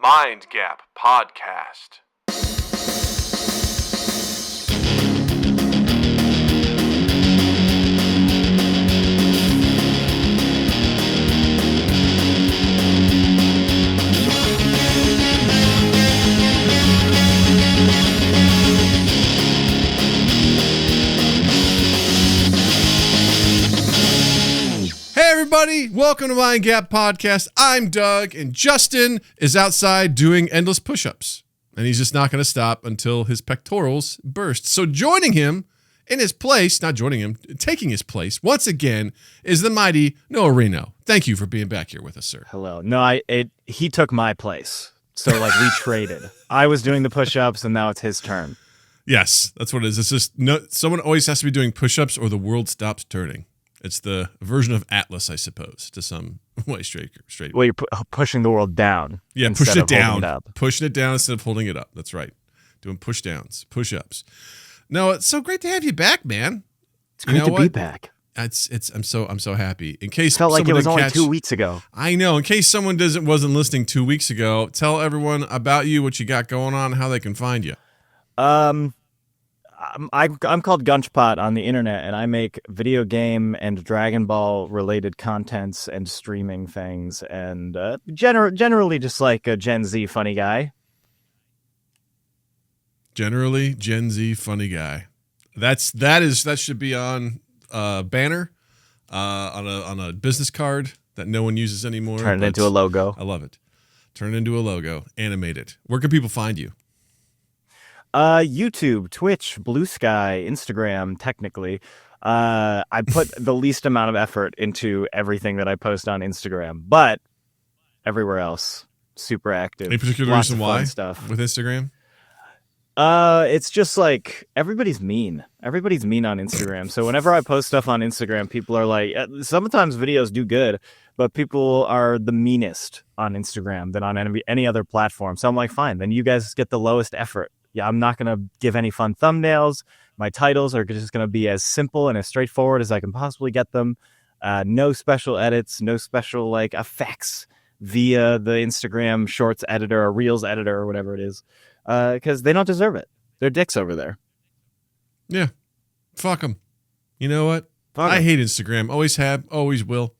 Mind Gap Podcast. Hey everybody, welcome to Mind Gap Podcast. I'm Doug, and Justin is outside doing endless push-ups. And he's just not going to stop until his pectorals burst. So joining him in his place, not joining him, taking his place, once again, is the mighty Noah Reno. Thank you for being back here with us, sir. Hello. No, he took my place. So like we traded. I was doing the push-ups, and now it's his turn. Yes, that's what it is. It's just someone always has to be doing push-ups or the world stops turning. It's the version of Atlas, I suppose, to some way straight. Well, you're pushing the world down. Yeah, pushing it down. Pushing it down instead of holding it up. That's right. Doing push downs, push ups. No, it's so great to have you back, man. It's great to be back. I'm so happy. In case felt like it was only 2 weeks ago. I know. In case someone wasn't listening 2 weeks ago, tell everyone about you, what you got going on, how they can find you. I'm called Gunchpot on the internet, and I make video game and Dragon Ball related contents and streaming things, and generally just like a Gen Z funny guy. Generally, Gen Z funny guy. That should be on a banner, on a business card that no one uses anymore. Turn it into a logo. I love it. Turn it into a logo. Animate it. Where can people find you? YouTube, Twitch, Blue Sky, Instagram, technically. I put the least amount of effort into everything that I post on Instagram, but everywhere else, super active. Any particular reason why stuff with Instagram? It's just like everybody's mean. Everybody's mean on Instagram. So whenever I post stuff on Instagram, people are like, sometimes videos do good, but people are the meanest on Instagram than on any other platform. So I'm like, fine, then you guys get the lowest effort. Yeah, I'm not going to give any fun thumbnails. My titles are just going to be as simple and as straightforward as I can possibly get them. No special edits, no special like effects via the Instagram Shorts editor or Reels editor or whatever it is, because they don't deserve it. They're dicks over there. Yeah, fuck them. You know what? Fuck 'em. I hate Instagram. Always have, always will.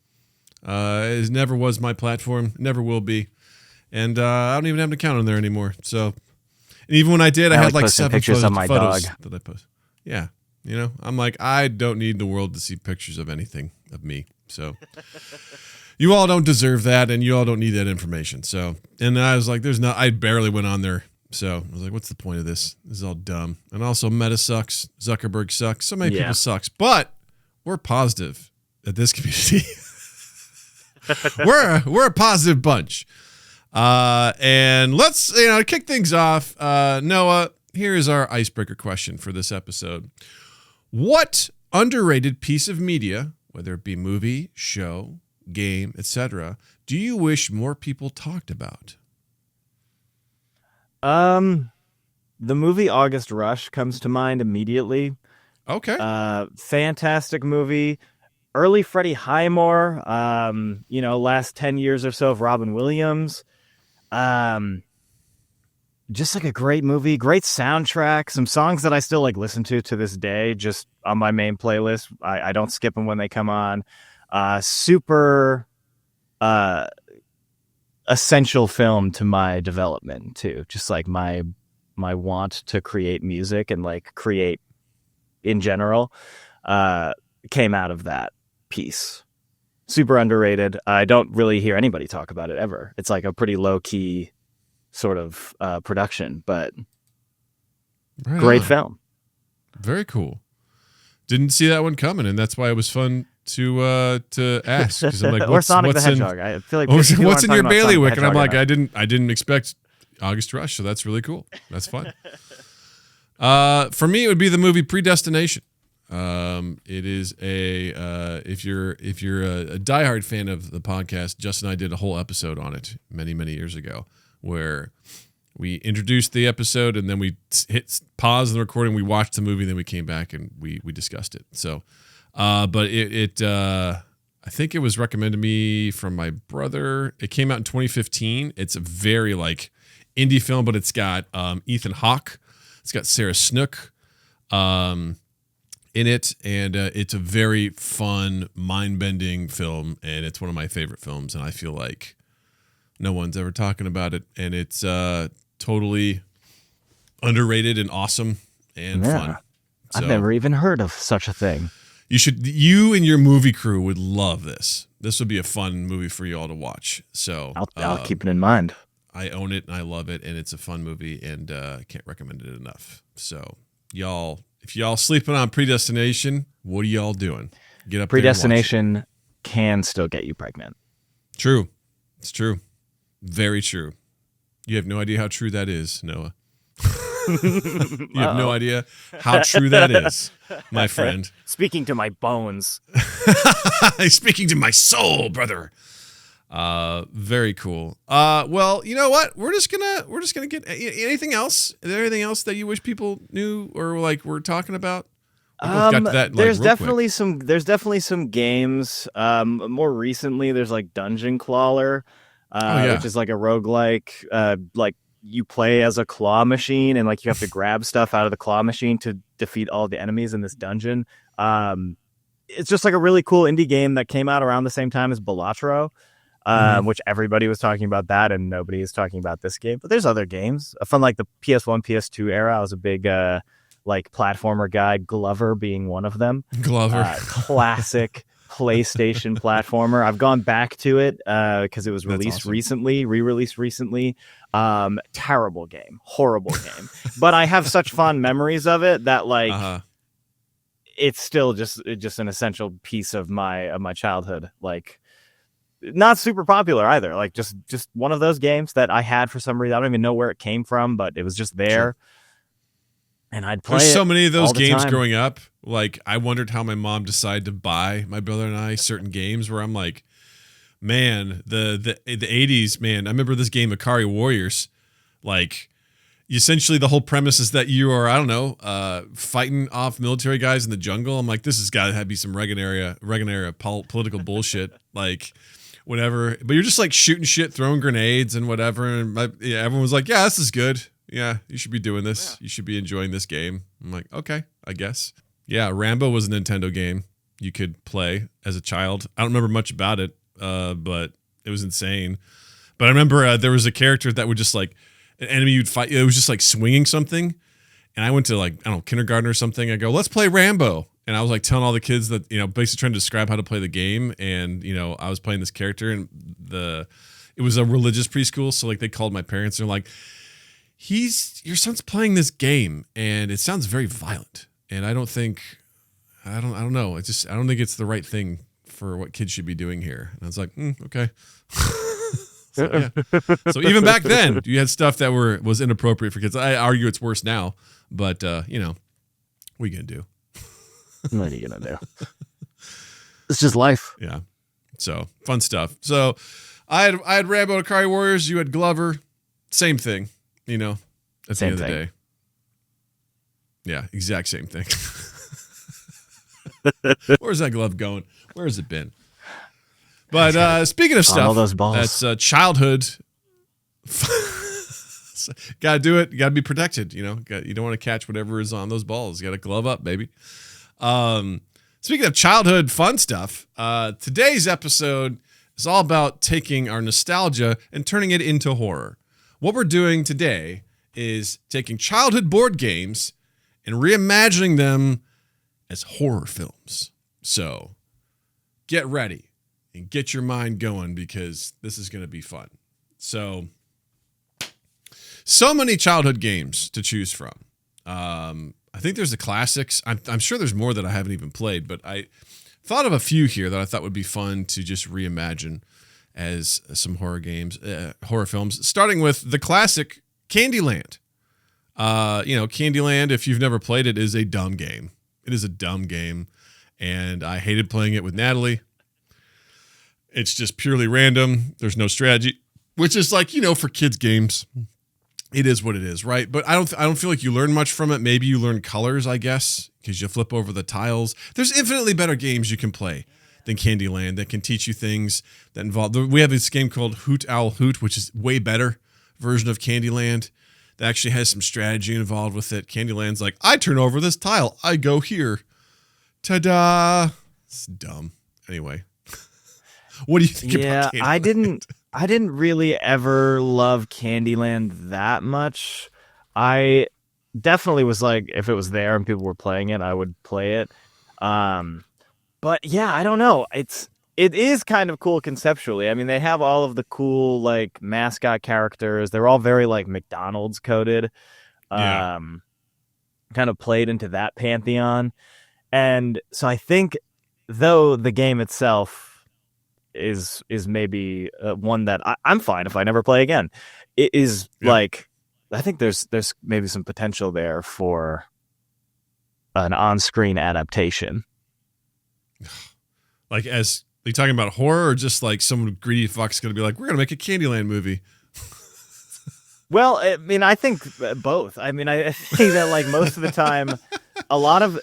It never was my platform. Never will be. And I don't even have an account on there anymore. So. And even when I did, I had like 7 pictures of my photos dog that I post. Yeah. You know, I'm like, I don't need the world to see pictures of anything of me. So you all don't deserve that, and you all don't need that information. So, and then I was like, I barely went on there. So I was like, what's the point of this? This is all dumb. And also Meta sucks. Zuckerberg sucks. So many people sucks, but we're positive at this community. we're a positive bunch. And let's, kick things off. Noah, here is our icebreaker question for this episode. What underrated piece of media, whether it be movie, show, game, etc., do you wish more people talked about? The movie August Rush comes to mind immediately. Okay. Fantastic movie. Early Freddie Highmore, last 10 years or so of Robin Williams. Just like a great movie, great soundtrack, some songs that I still like listen to this day, just on my main playlist. I don't skip them when they come on. Super essential film to my development too. Just like my want to create music and like create in general, came out of that piece. Super underrated. I don't really hear anybody talk about it ever. It's like a pretty low key sort of production, but great film. Very cool. Didn't see that one coming, and that's why it was fun to ask. Because I'm like, or Sonic the Hedgehog. I feel like what's in your bailiwick? And I'm like, I didn't expect August Rush, so that's really cool. That's fun. For me, it would be the movie Predestination. It is if you're a diehard fan of the podcast, Justin and I did a whole episode on it many, many years ago, where we introduced the episode and then we hit pause on the recording. We watched the movie, and then we came back and we discussed it. So, but I think it was recommended to me from my brother. It came out in 2015. It's a very indie film, but it's got Ethan Hawke. It's got Sarah Snook in it, and it's a very fun, mind-bending film, and it's one of my favorite films, and I feel like no one's ever talking about it, and it's totally underrated and awesome and fun. So, I've never even heard of such a thing. You and your movie crew would love this. This would be a fun movie for you all to watch. So I'll keep it in mind. I own it and I love it, and it's a fun movie, and I can't recommend it enough. So y'all, if y'all sleeping on Predestination, what are y'all doing? Get up. Predestination can still get you pregnant. True. It's true. Very true. You have no idea how true that is, Noah. You have no idea how true that is, my friend. Speaking to my bones. Speaking to my soul, brother. Very cool. Well, you know what? We're just gonna get anything else. Is there anything else that you wish people knew or like we're talking about? There's definitely some games. More recently, there's like Dungeon Crawler, which is like a roguelike. Like you play as a claw machine, and like you have to grab stuff out of the claw machine to defeat all the enemies in this dungeon. It's just like a really cool indie game that came out around the same time as Balatro. Which everybody was talking about that, and nobody is talking about this game. But there's other games from like the PS1, PS2 era. I was a big like platformer guy, Glover being one of them. Glover, classic PlayStation platformer. I've gone back to it because it was released recently, re-released recently. Terrible game, horrible game. But I have such fond memories of it that like it's still just an essential piece of my childhood. Like. Not super popular either. Like just one of those games that I had for some reason. I don't even know where it came from, but it was just there. Sure. And I'd play. There's so many of those games time. Growing up. Like I wondered how my mom decided to buy my brother and I certain games where I'm like, man, the 80s, man. I remember this game, Ikari Warriors. Like essentially the whole premise is that you are, I don't know, fighting off military guys in the jungle. I'm like, this has got to be some Reagan era political bullshit. Like. Whatever, but you're just like shooting shit, throwing grenades and whatever. And everyone was like, yeah, this is good. Yeah, you should be doing this. Yeah. You should be enjoying this game. I'm like, okay, I guess. Yeah, Rambo was a Nintendo game you could play as a child. I don't remember much about it, but it was insane. But I remember there was a character that would just like, an enemy you'd fight. It was just like swinging something. And I went to like, I don't know, kindergarten or something. I go, let's play Rambo. And I was like telling all the kids that, basically trying to describe how to play the game. And, I was playing this character and it was a religious preschool. So like they called my parents and they're like, your son's playing this game and it sounds very violent. And I don't know. I don't think it's the right thing for what kids should be doing here. And I was like, okay. So, yeah. So even back then you had stuff that was inappropriate for kids. I argue it's worse now, but what are you going to do? What are you gonna do? It's just life. Yeah. So fun stuff. So I had Rambo, Ikari Warriors. You had Glover. Same thing. At the end of the day. Yeah, exact same thing. Where's that glove going? Where has it been? But speaking of stuff, all those balls. That's childhood. Gotta do it. You gotta be protected. You don't want to catch whatever is on those balls. You gotta glove up, baby. Speaking of childhood fun stuff, today's episode is all about taking our nostalgia and turning it into horror. What we're doing today is taking childhood board games and reimagining them as horror films. So get ready and get your mind going because this is going to be fun. So many childhood games to choose from. I think there's the classics. I'm sure there's more that I haven't even played, but I thought of a few here that I thought would be fun to just reimagine as some horror films, starting with the classic Candyland. Candyland, if you've never played it, is a dumb game. It is a dumb game, and I hated playing it with Natalie. It's just purely random. There's no strategy, which is like, for kids games. It is what it is, right? But I don't feel like you learn much from it. Maybe you learn colors, I guess, because you flip over the tiles. There's infinitely better games you can play than Candyland that can teach you things that involve. We have this game called Hoot Owl Hoot, which is way better version of Candyland that actually has some strategy involved with it. Candyland's like, I turn over this tile, I go here. Ta-da! It's dumb. Anyway, what do you think about Candyland? I didn't really ever love Candyland that much. I definitely was like, if it was there and people were playing it, I would play it. But yeah, I don't know. It is kind of cool conceptually. I mean, they have all of the cool like mascot characters. They're all very like McDonald's coded. Yeah. Kind of played into that pantheon. And so I think though the game itself is maybe one that I'm fine if I never play again. It is like, I think there's maybe some potential there for an on-screen adaptation. Like, are you talking about horror or just like some greedy fuck's going to be like, we're going to make a Candyland movie? Well, I mean, I think both. I mean, I think that like most of the time, a lot of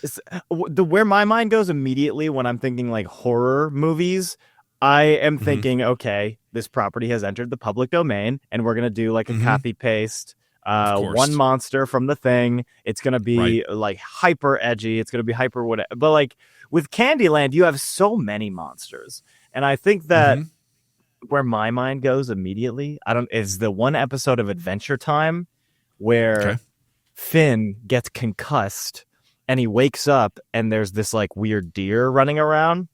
where my mind goes immediately when I'm thinking like horror movies, I am thinking, okay, this property has entered the public domain and we're going to do like a copy paste. One monster from The Thing. It's going to be like hyper edgy. It's going to be hyper whatever. But like with Candyland, you have so many monsters. And I think that where my mind goes immediately, is the one episode of Adventure Time where Finn gets concussed and he wakes up and there's this like weird deer running around.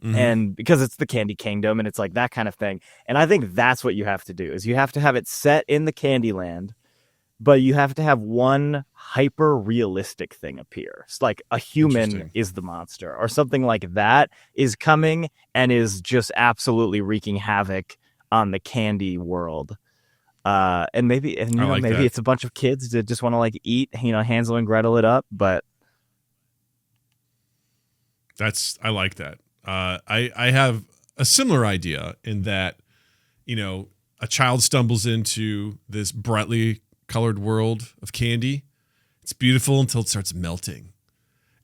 And because it's the Candy Kingdom and it's like that kind of thing. And I think that's what you have to do is you have to have it set in the Candyland, but you have to have one hyper realistic thing appear. It's like a human is the monster or something like that is coming and is just absolutely wreaking havoc on the candy world. And maybe it's a bunch of kids that just want to like eat, Hansel and Gretel it up, but I like that. I have a similar idea in that, a child stumbles into this brightly colored world of candy. It's beautiful until it starts melting.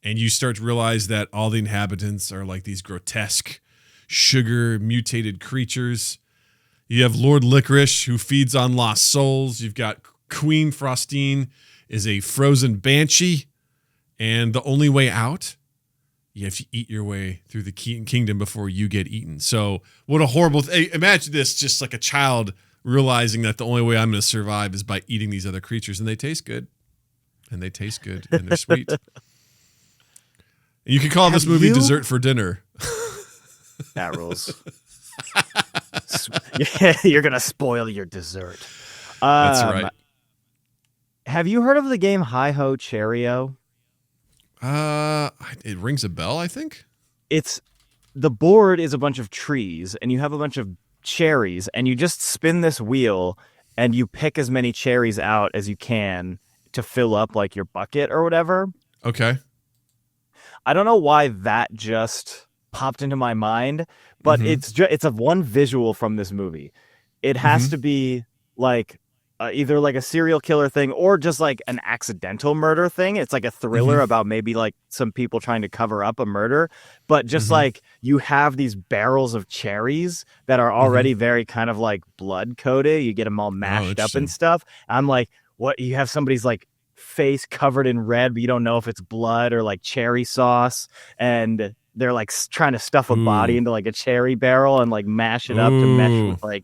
And you start to realize that all the inhabitants are like these grotesque, sugar mutated creatures. You have Lord Licorice who feeds on lost souls. You've got Queen Frostine is a frozen banshee. And the only way out, you have to eat your way through the kingdom before you get eaten. So what a horrible imagine this, just like a child realizing that the only way I'm going to survive is by eating these other creatures. And they taste good. And they're sweet. And you can call this movie Dessert for Dinner. That rules. You're going to spoil your dessert. That's right. Have you heard of the game Hi-Ho Cherrio? It rings a bell, I think. The board is a bunch of trees and you have a bunch of cherries and you just spin this wheel and you pick as many cherries out as you can to fill up like your bucket or whatever. Okay. I don't know why that just popped into my mind, but it's a one visual from this movie. It has to be like either like a serial killer thing or just like an accidental murder thing. It's like a thriller about maybe like some people trying to cover up a murder, but just like you have these barrels of cherries that are already very kind of like blood coated. You get them all mashed up and stuff. I'm like, what? You have somebody's like face covered in red, but you don't know if it's blood or like cherry sauce. And they're like trying to stuff a body into like a cherry barrel and like mash it up to mesh with like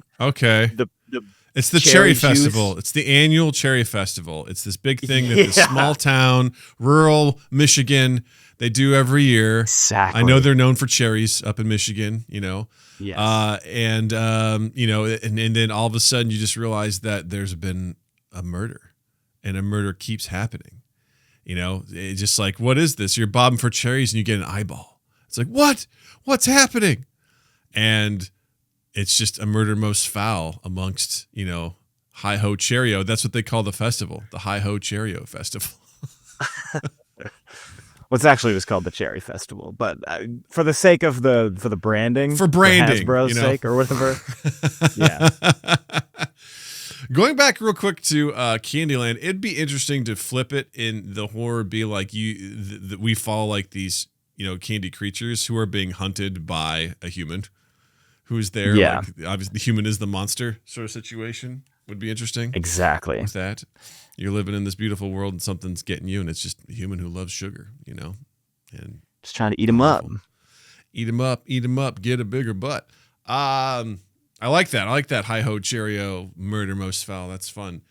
it's the cherry festival. It's the annual cherry festival. It's this big thing that this small town, rural Michigan, they do every year. Exactly. I know they're known for cherries up in Michigan, Yes. and then all of a sudden you just realize that there's been a murder and a murder keeps happening. It's just like, what is this? You're bobbing for cherries and you get an eyeball. It's like, what? What's happening? And it's just a murder most foul amongst, Hi-Ho Cherrio. That's what they call the festival, the Hi-Ho Cherrio Festival. What's actually was called the Cherry Festival, but for the sake of the branding, for branding, Hasbro's sake or whatever. Yeah. Going back real quick to Candyland, it'd be interesting to flip it in the horror, be like we follow like these, candy creatures who are being hunted by a human who's there. Yeah. Like, obviously the human is the monster sort of situation. would be interesting. Exactly. With that, you're living in this beautiful world and something's getting you, and it's just a human who loves sugar, and just trying to eat them up. Eat them up, get a bigger butt. I like that. I like that hi-ho Cherrio murder most foul. That's fun.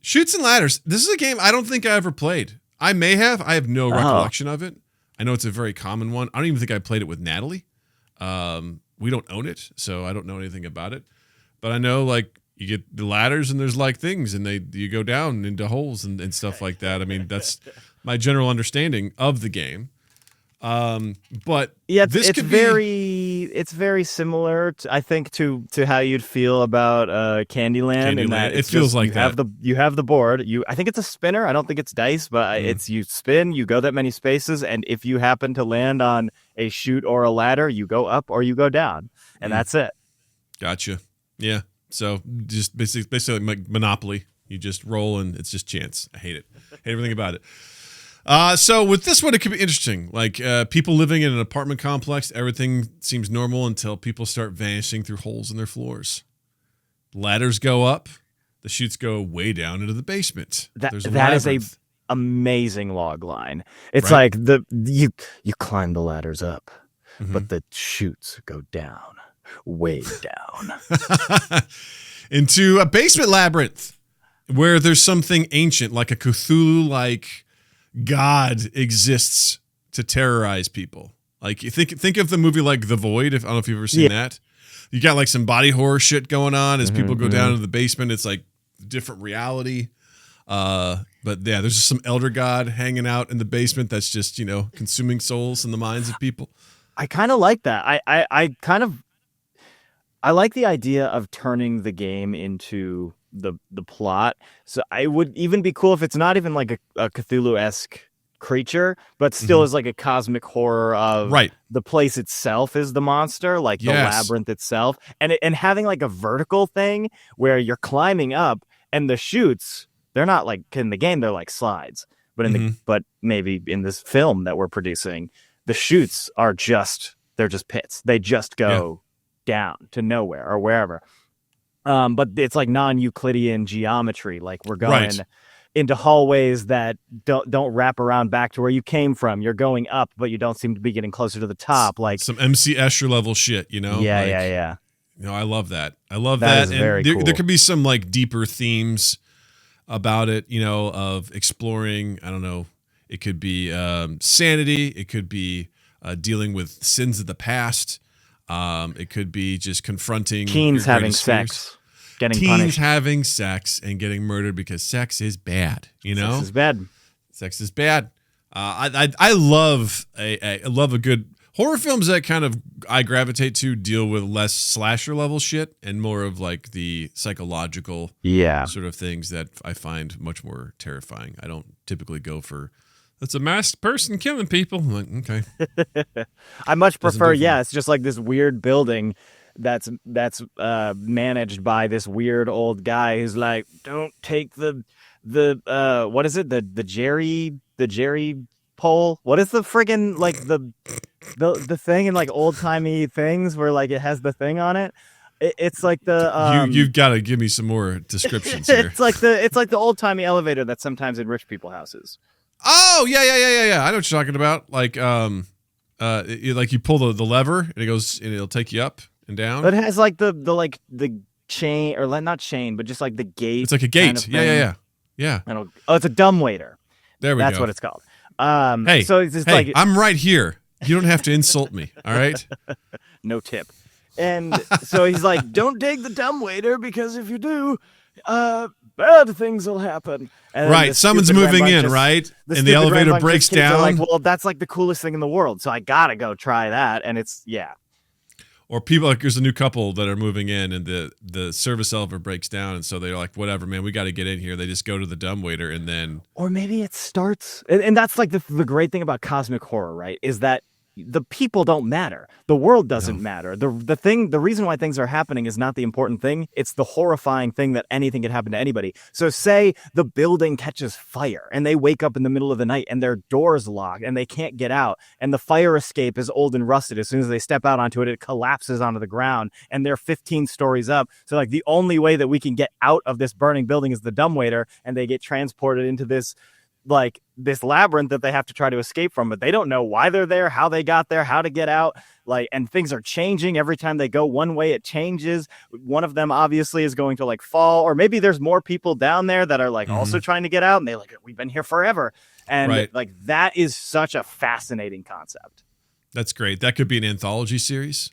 Chutes and Ladders. This is a game I don't think I ever played. I may have. I have no recollection of it. I know it's a very common one. I don't even think I played it with Natalie. We don't own it, so I don't know anything about it. But I know, like, you get the ladders and there's like things and you go down into holes and stuff like that. I mean, that's my general understanding of the game. But yeah, it's very similar, I think, to how you'd feel about Candyland. And that it feels like you have the board. I think it's a spinner. I don't think it's dice, but it's you spin. You go that many spaces, and if you happen to land on a chute or a ladder, you go up or you go down, and that's it. Gotcha. Yeah. So just basically like Monopoly. You just roll and it's just chance. I hate it. Hate everything about it. So with this one, it could be interesting. Like people living in an apartment complex, everything seems normal until people start vanishing through holes in their floors. Ladders go up, the chutes go way down into the basement. That is a amazing log line. It's right? like you climb the ladders up, but the chutes go down, way down into a basement labyrinth where there's something ancient, like a Cthulhu-like God exists to terrorize people. Like you think of the movie like The Void. I don't know if you've ever seen that. You got like some body horror shit going on as people go down into the basement. It's like different reality. But yeah, there's just some elder god hanging out in the basement that's just, consuming souls in the minds of people. I kind of like that. I like the idea of turning the game into the plot. So I would even be cool if it's not even like a Cthulhu-esque creature, but still is like a cosmic horror of the place itself is the monster, like the labyrinth itself, and having like a vertical thing where you're climbing up and the chutes, they're not like in the game, they're like slides, but but maybe in this film that we're producing, the chutes are they're just pits. They just go down to nowhere or wherever. But it's like non-Euclidean geometry. Like we're going into hallways that don't wrap around back to where you came from. You're going up, but you don't seem to be getting closer to the top. Like some MC Escher level shit, Yeah. I love that. I love that. Is very cool. There could be some like deeper themes about it, of exploring. I don't know. It could be sanity. It could be dealing with sins of the past. It could be just confronting teens having sex, getting punished. Having sex and getting murdered because sex is bad. Sex is bad. Sex is bad. I love a good horror films that kind of I gravitate to deal with less slasher level shit and more of like the psychological sort of things that I find much more terrifying. I don't typically go for it's a masked person killing people. I'm like, okay. I much prefer, it's just like this weird building that's managed by this weird old guy who's like, don't take the what is it? The Jerry pole? What is the friggin' like the thing in like old timey things where like it has the thing on it? It's like the you've got to give me some more descriptions here. It's like the old timey elevator that's sometimes in rich people houses. Oh yeah. I know what you're talking about. Like like you pull the lever and it goes and it'll take you up and down. But it has like the chain or not chain, but just like the gate. It's like a gate. Kind of yeah. It's a dumbwaiter. There we go. That's what it's called. Hey, so it's just like I'm right here. You don't have to insult me. All right. No tip. And so he's like, don't take the dumbwaiter because if you do, bad things will happen. And someone's moving in, right? And the elevator breaks down. Like, well, that's like the coolest thing in the world, so I gotta go try that. And it's Or people like there's a new couple that are moving in, and the service elevator breaks down, and so they're like, whatever, man, we got to get in here. They just go to the dumbwaiter, and then or maybe it starts, and that's like the great thing about cosmic horror, right? Is that the people don't matter. The world doesn't matter. The reason why things are happening is not the important thing. It's the horrifying thing that anything could happen to anybody. So say the building catches fire and they wake up in the middle of the night and their door's locked and they can't get out, and the fire escape is old and rusted. As soon as they step out onto it, it collapses onto the ground and they're 15 stories up. So like the only way that we can get out of this burning building is the dumbwaiter, and they get transported into this labyrinth that they have to try to escape from, but they don't know why they're there, how they got there, how to get out. And things are changing every time they go one way. It changes. One of them obviously is going to fall, or maybe there's more people down there that are also trying to get out, and they we've been here forever. And that is such a fascinating concept. That's great. That could be an anthology series,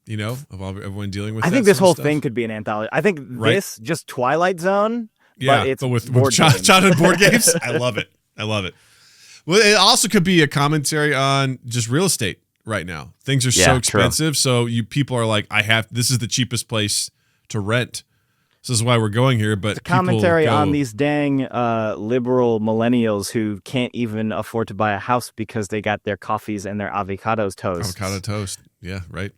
of everyone dealing with. I think this whole thing could be an anthology. I think this just Twilight Zone. Yeah, but with childhood board games. I love it. Well, it also could be a commentary on just real estate right now. Things are so expensive, true. So people are like, this is the cheapest place to rent. So this is why we're going here. But it's a commentary on these dang liberal millennials who can't even afford to buy a house because they got their coffees and their avocado toast. Avocado toast. Yeah, right.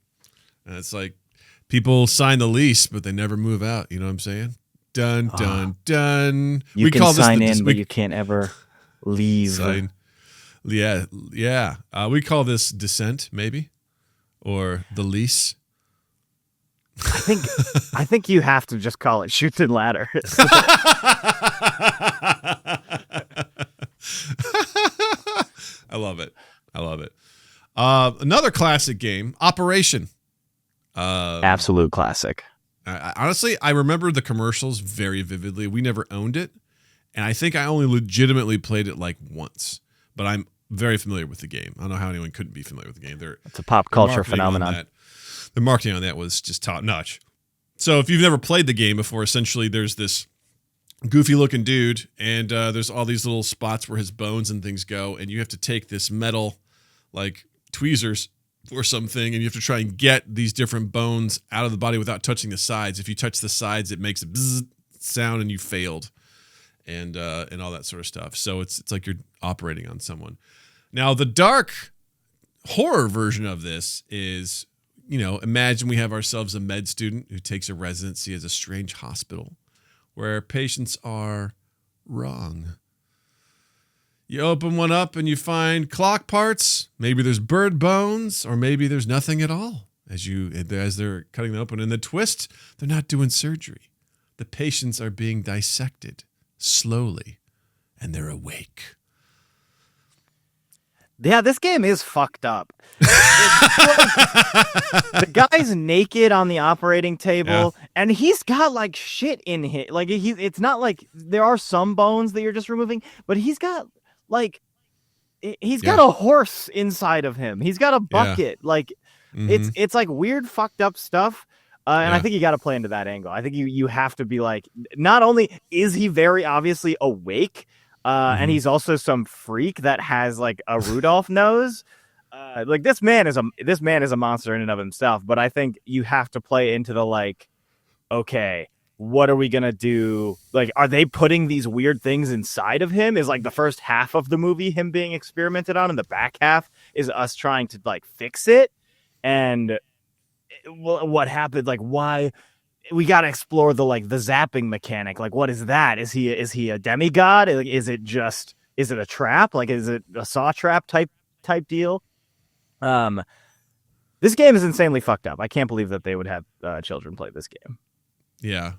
And it's like people sign the lease, but they never move out. You know what I'm saying? Dun, dun. You can sign in, but you can't ever leave. Sign. Yeah. We call this descent, maybe, or the lease. I think you have to just call it Chutes and Ladders. I love it. Another classic game, Operation. Absolute classic. Honestly, I remember the commercials very vividly. We never owned it, and I think I only legitimately played it once. But I'm very familiar with the game. I don't know how anyone couldn't be familiar with the game. It's a pop culture phenomenon. The marketing on that was just top notch. So if you've never played the game before, essentially there's this goofy-looking dude, and there's all these little spots where his bones and things go, and you have to take this metal, tweezers or something, and you have to try and get these different bones out of the body without touching the sides. If you touch the sides, it makes a bzzz sound and you failed, and all that sort of stuff. So it's like you're operating on someone. Now, the dark horror version of this is, imagine we have ourselves a med student who takes a residency at a strange hospital where patients are wrong. You open one up and you find clock parts. Maybe there's bird bones, or maybe there's nothing at all as they're cutting it open. And the twist, they're not doing surgery. The patients are being dissected slowly, and they're awake. Yeah, this game is fucked up. The guy's naked on the operating table, and he's got shit in him. It's not like there are some bones that you're just removing, but he's got got a horse inside of him. He's got a bucket. It's weird, fucked up stuff. And I think you got to play into that angle. I think you have to be not only is he very obviously awake, and he's also some freak that has a Rudolph nose. This man is a monster in and of himself. But I think you have to play into the okay, what are we gonna do? Are they putting these weird things inside of him? Is the first half of the movie him being experimented on, and the back half is us trying to fix it? And what happened? Why? We got to explore the zapping mechanic. What is that? Is he a demigod? Is it a trap? Is it a saw trap type deal? This game is insanely fucked up. I can't believe that they would have children play this game. Yeah.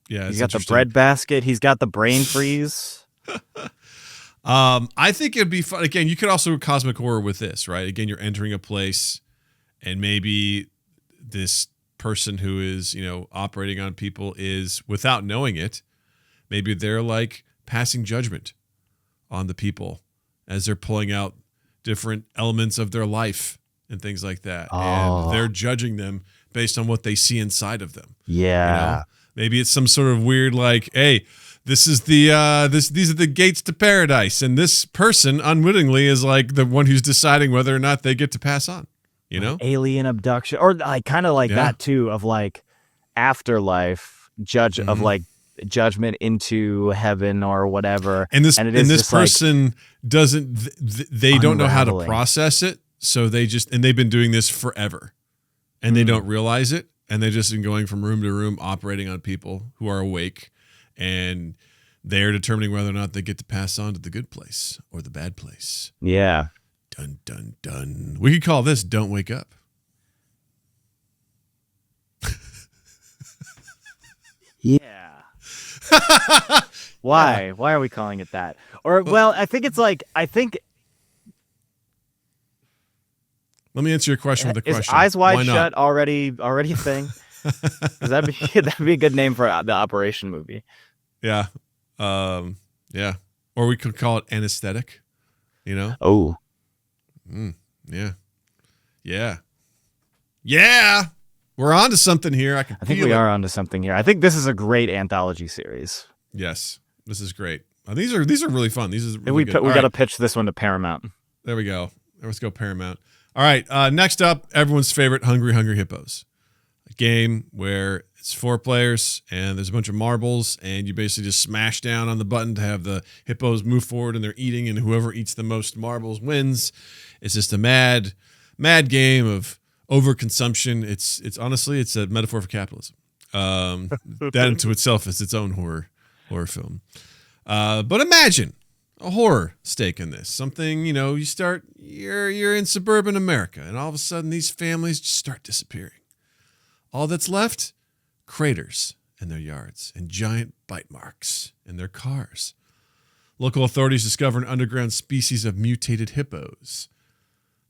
He's got the bread basket. He's got the brain freeze. I think it'd be fun. Again, you could also do cosmic horror with this, right? Again, you're entering a place, and maybe this person who is, operating on people is, without knowing it, maybe they're passing judgment on the people as they're pulling out different elements of their life and things like that. And they're judging them based on what they see inside of them. Yeah. Maybe it's some sort of weird, hey, this is these are the gates to paradise, and this person unwittingly is the one who's deciding whether or not they get to pass on. Alien abduction, or kind of that too, of afterlife judge of judgment into heaven or whatever. And this like, person doesn't. They don't know how to unraveling. process it, so they've been doing this forever, and they don't realize it, and they've just been going from room to room, operating on people who are awake, and they're determining whether or not they get to pass on to the good place or the bad place. Yeah. Dun dun dun. We could call this "Don't Wake Up." Yeah. Why? Why are we calling it that? Or, well, I think it's like, Let me answer your question with a is question. Eyes Wide Why not? Shut already a thing? 'Cause that'd be a good name for the Operation movie. Yeah. Yeah. Or we could call it anesthetic, you know? Oh. Yeah. Yeah. Yeah. We're on to something here. I think we are onto something here. I think this is a great anthology series. Yes. This is great. These are really fun. These are really good. We got to pitch this one to Paramount. There we go. Let's go Paramount. All right. Next up, everyone's favorite, Hungry Hungry Hippos. A game where it's 4 players and there's a bunch of marbles and you basically just smash down on the button to have the hippos move forward and they're eating, and whoever eats the most marbles wins. It's just a mad game of overconsumption. It's honestly, it's a metaphor for capitalism. That into itself is its own horror film. But imagine a horror stake in this. Something, you're in suburban America and all of a sudden these families just start disappearing. All that's left, craters in their yards and giant bite marks in their cars. Local authorities discover an underground species of mutated hippos.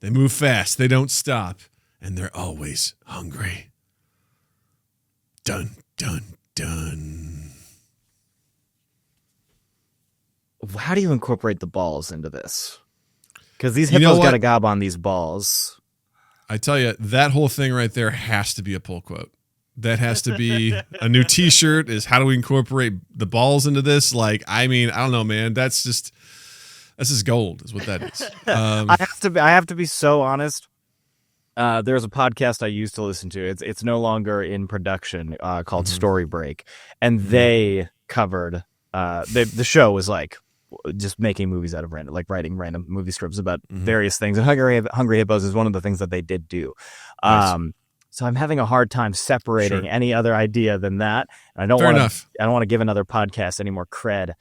They move fast, they don't stop, and they're always hungry. Dun, dun, dun. How do you incorporate the balls into this? Because these hippos got a gob on these balls. I tell you, that whole thing right there has to be a pull quote. That has to be a new T-shirt. Is how do we incorporate the balls into this? I don't know, man. That's just gold, is what that is. I have to be so honest. There's a podcast I used to listen to. It's no longer in production. Called Story Break, and they covered. The show was like just making movies out of random, like writing random movie scripts about various things. And Hungry Hippos is one of the things that they did do. Nice. So I'm having a hard time separating any other idea than that. And I don't want to give another podcast any more cred.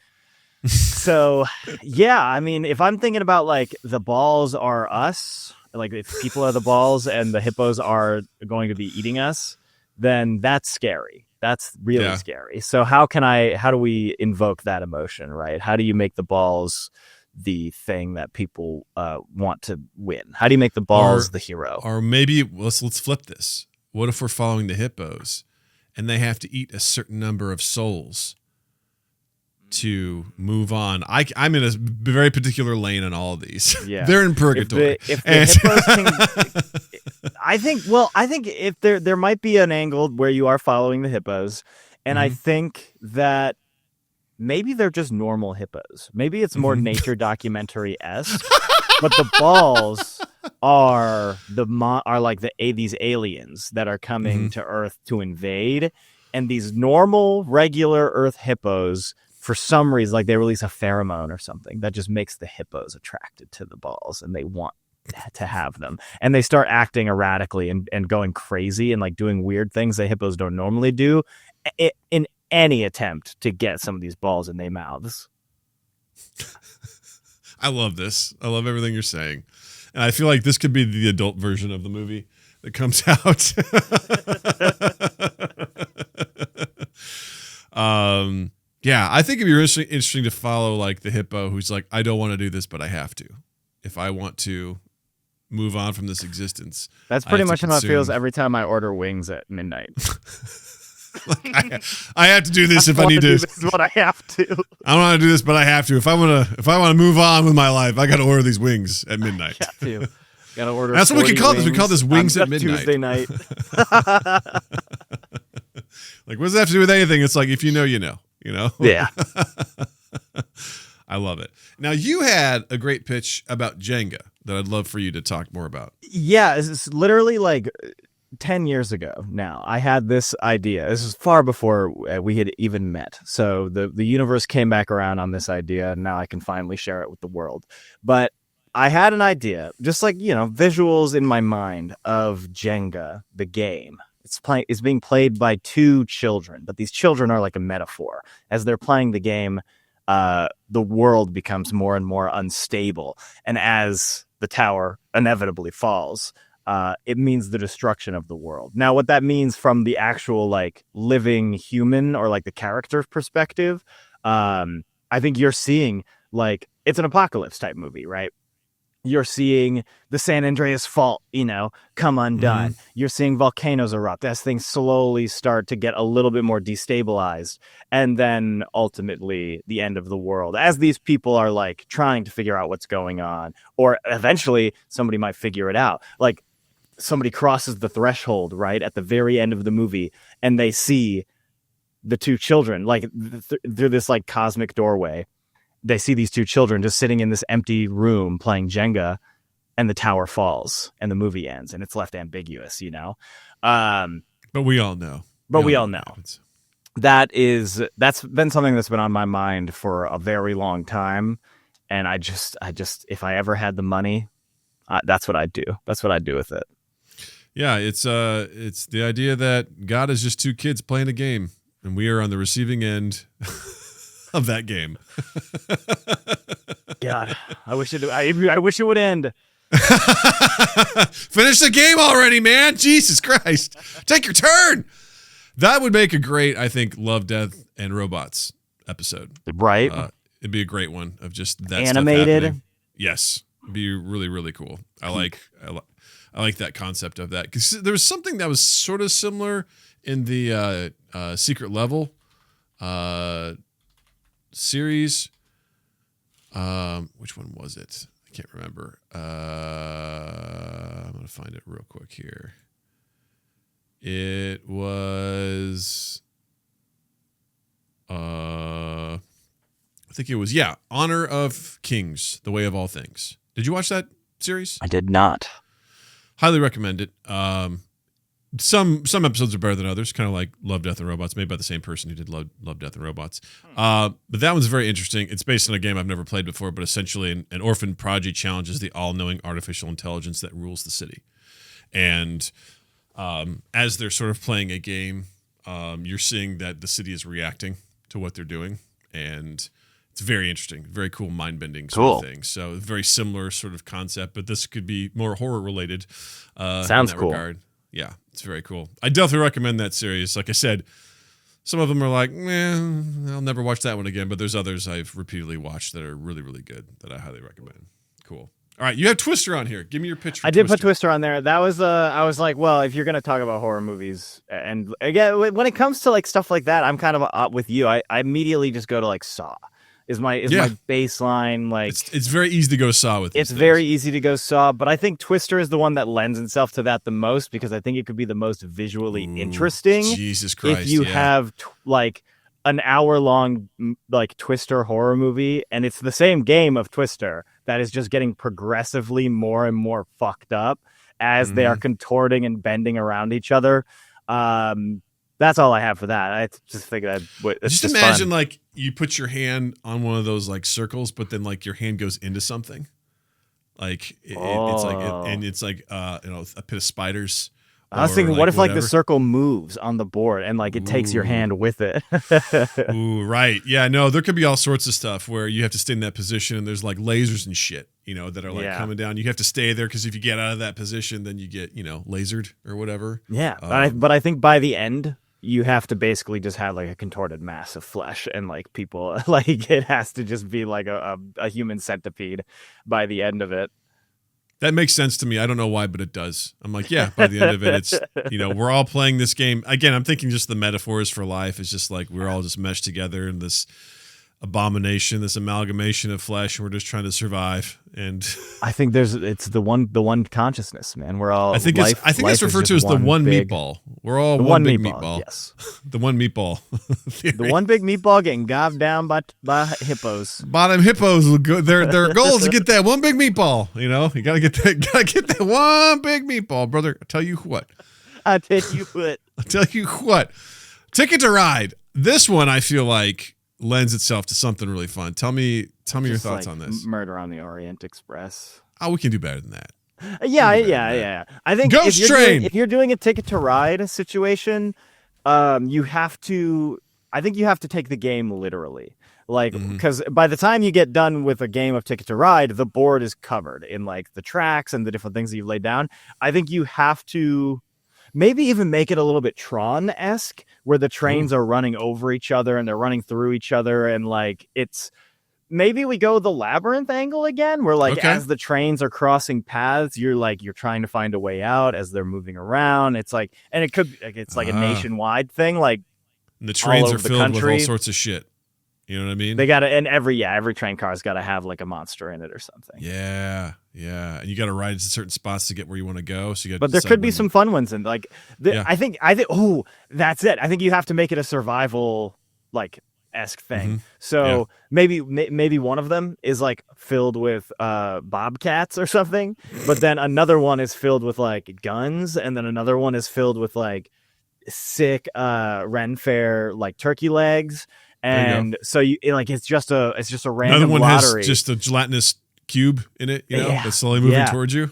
So yeah, I mean, if I'm thinking about like the balls are us, like if people are the balls and the hippos are going to be eating us, then that's scary. That's really scary. So how do we invoke that emotion, right? How do you make the balls the thing that people want to win? How do you make the balls the hero? Or maybe let's flip this. What if we're following the hippos and they have to eat a certain number of souls to move on? I'm in a very particular lane on all of these. Yeah. They're in purgatory. If the hippos can, I think if there might be an angle where you are following the hippos, and I think that maybe they're just normal hippos. Maybe it's more nature documentary-esque, but the balls are these aliens that are coming to Earth to invade, and these normal, regular Earth hippos, for some reason, like they release a pheromone or something that just makes the hippos attracted to the balls, and they want to have them, and they start acting erratically and going crazy and like doing weird things that hippos don't normally do in any attempt to get some of these balls in their mouths. I love this. I love everything you're saying. And I feel like this could be the adult version of the movie that comes out. Yeah, I think it'd be interesting to follow like the hippo who's like, I don't want to do this, but I have to. If I want to move on from this existence. That's pretty much how it feels every time I order wings at midnight. I have to do this if I need to. This is what I have to. I don't want to do this, but I have to. If I want to move on with my life, I got to order these wings at midnight. I have to. Got to order. That's what we can call this. We call this wings at midnight. Tuesday night. Like, what does that have to do with anything? It's like, if you know, you know. You know? Yeah. I love it. Now, you had a great pitch about Jenga that I'd love for you to talk more about. Yeah, it's literally like 10 years ago now, I had this idea. This was far before we had even met. So the universe came back around on this idea, and now I can finally share it with the world. But I had an idea, just like, visuals in my mind of Jenga, the game. It's being played by two children, but these children are like a metaphor. As they're playing the game, the world becomes more and more unstable. And as the tower inevitably falls, it means the destruction of the world. Now, what that means from the actual like living human or like the character perspective, I think you're seeing like it's an apocalypse type movie, right? You're seeing the San Andreas fault, come undone. Mm-hmm. You're seeing volcanoes erupt as things slowly start to get a little bit more destabilized. And then ultimately the end of the world as these people are like trying to figure out what's going on, or eventually somebody might figure it out. Like somebody crosses the threshold right at the very end of the movie and they see the two children like through this like cosmic doorway. They see these two children just sitting in this empty room playing Jenga, and the tower falls and the movie ends and it's left ambiguous, But we all know. We all know. That's been something that's been on my mind for a very long time. And I just, if I ever had the money, that's what I'd do. That's what I'd do with it. Yeah. It's the idea that God is just two kids playing a game and we are on the receiving end of that game. God, I wish it would end. Finish the game already, man. Jesus Christ. Take your turn. That would make a great, I think, Love, Death, and Robots episode. Right. It'd be a great one of just that animated. Stuff yes. It'd be really, really cool. I like that concept of that. Because there was something that was sort of similar in the Secret Level series. Which one was it? I can't remember. I'm gonna find it real quick here. It was I think it was Honor of Kings, The Way of All Things. Did you watch that series? I did not. Highly recommend it. Some episodes are better than others, kind of like Love, Death, and Robots, made by the same person who did Love, Death, and Robots. But that one's very interesting. It's based on a game I've never played before, but essentially an orphan prodigy challenges the all-knowing artificial intelligence that rules the city. And as they're sort of playing a game, you're seeing that the city is reacting to what they're doing. And it's very interesting, very cool, mind-bending sort of thing. So very similar sort of concept, but this could be more horror-related. Sounds in that cool. regard. Yeah, it's very cool. I definitely recommend that series. Like I said, some of them are like, I'll never watch that one again. But there's others I've repeatedly watched that are really, really good that I highly recommend. Cool. All right, you have Twister on here. Give me your pitch for I did put Twister on there. That was, I was like, well, if you're going to talk about horror movies, and again, when it comes to like stuff like that, I'm kind of with you. I immediately just go to like Saw. Is my baseline. Like it's very easy to go Saw with. It's very easy to go Saw, but I think Twister is the one that lends itself to that the most because I think it could be the most visually interesting. Jesus Christ! If you have like an hour-long like Twister horror movie, and it's the same game of Twister that is just getting progressively more and more fucked up as they are contorting and bending around each other. That's all I have for that. I just figured it's just imagine fun. Like you put your hand on one of those like circles, but then like your hand goes into something. Like it's like a pit of spiders. I was thinking, what if like the circle moves on the board and like it takes your hand with it? Ooh, right. Yeah, no, there could be all sorts of stuff where you have to stay in that position and there's like lasers and shit, that are like coming down. You have to stay there because if you get out of that position, then you get, lasered or whatever. Yeah. But I think by the end, you have to basically just have like a contorted mass of flesh and like people, like it has to just be like a human centipede by the end of it. That makes sense to me. I don't know why, but it does. I'm like, yeah, by the end of it, it's, we're all playing this game. Again, I'm thinking just the metaphors for life is just like we're all just meshed together in this abomination, this amalgamation of flesh, and we're just trying to survive. And I think it's the one consciousness, man. We're all. I think it's referred to as the one meatball. We're all one big meatball. Yes, the one meatball. The one big meatball getting gobbed down by hippos. Bottom hippos. Their goal is to get that one big meatball. You gotta get that one big meatball, brother. I tell you what. I tell you what. I'll tell you what. Ticket to Ride. This one I feel like lends itself to something really fun. Tell me your thoughts on this. Murder on the Orient Express. Oh, we can do better than that. Yeah. I think Ghost Train. If you're doing a Ticket to Ride situation, you have to. I think you have to take the game literally. Like, because by the time you get done with a game of Ticket to Ride, the board is covered in like the tracks and the different things that you've laid down. I think you have to maybe even make it a little bit Tron-esque, where the trains are running over each other and they're running through each other, and like it's. Maybe we go the labyrinth angle again, where like as the trains are crossing paths, you're trying to find a way out as they're moving around. It's like, and it's like a nationwide thing, like and the trains are filled with all sorts of shit. You know what I mean? They got to, and every train car's got to have like a monster in it or something. Yeah. And you got to ride to certain spots to get where you want to go. So you got. But there could be some fun ones, and like I think. Oh, that's it. I think you have to make it a survival like esque thing. So maybe one of them is like filled with bobcats or something, but then another one is filled with like guns, and then another one is filled with like sick Ren Fair like turkey legs. And so it's just a random another one lottery. Has just a gelatinous cube in it, that's slowly moving towards you,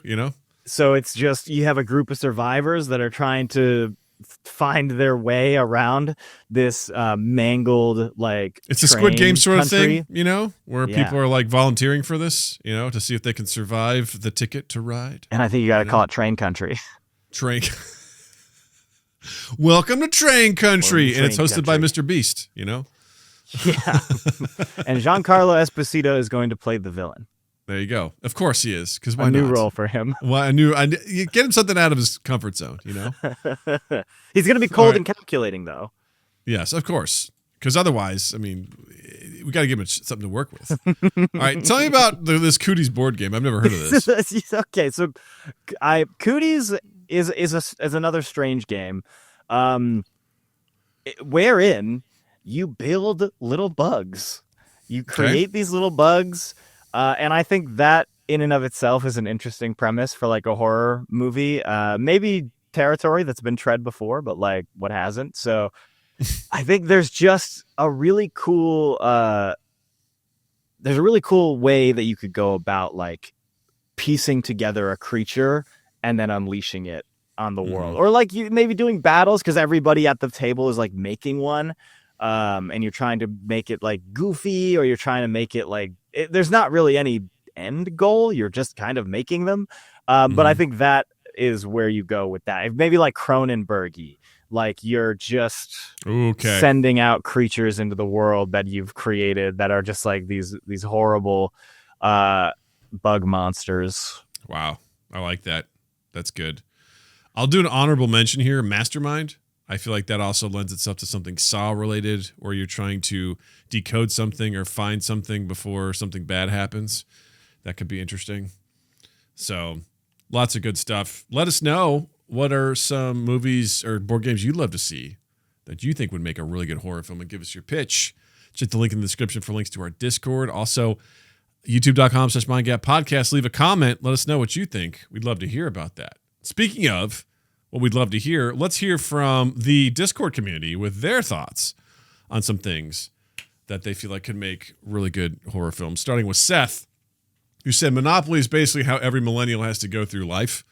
So it's just you have a group of survivors that are trying to find their way around this mangled like it's a Squid Game sort country. of thing, where people are like volunteering for this, to see if they can survive the Ticket to Ride. And I think you got to call it Train Country. Train. Welcome to Train Country, and it's hosted by Mr. Beast. Yeah, and Giancarlo Esposito is going to play the villain. There you go. Of course he is, because why not? A new role for him. Well, you get him something out of his comfort zone, He's going to be cold and calculating, though. Yes, of course. Because otherwise, we got to give him something to work with. All right, tell me about this Cooties board game. I've never heard of this. Okay, so Cooties is another strange game, wherein you build little bugs. You create these little bugs, and I think that in and of itself is an interesting premise for like a horror movie. Maybe territory that's been tread before, but like what hasn't? So I think there's just a really cool way that you could go about like piecing together a creature and then unleashing it on the world, or like you maybe doing battles because everybody at the table is like making one. And you're trying to make it like goofy, or you're trying to make it like there's not really any end goal. You're just kind of making them. But I think that is where you go with that. Maybe like Cronenberg-y, like you're just sending out creatures into the world that you've created that are just like these horrible bug monsters. Wow. I like that. That's good. I'll do an honorable mention here. Mastermind. I feel like that also lends itself to something Saw related, or you're trying to decode something or find something before something bad happens. That could be interesting. So lots of good stuff. Let us know, what are some movies or board games you'd love to see that you think would make a really good horror film, and give us your pitch. Check the link in the description for links to our Discord. Also, youtube.com/mindgappodcast. Leave a comment. Let us know what you think. We'd love to hear about that. Speaking of what we'd love to hear, let's hear from the Discord community with their thoughts on some things that they feel like could make really good horror films. Starting with Seth, who said Monopoly is basically how every millennial has to go through life,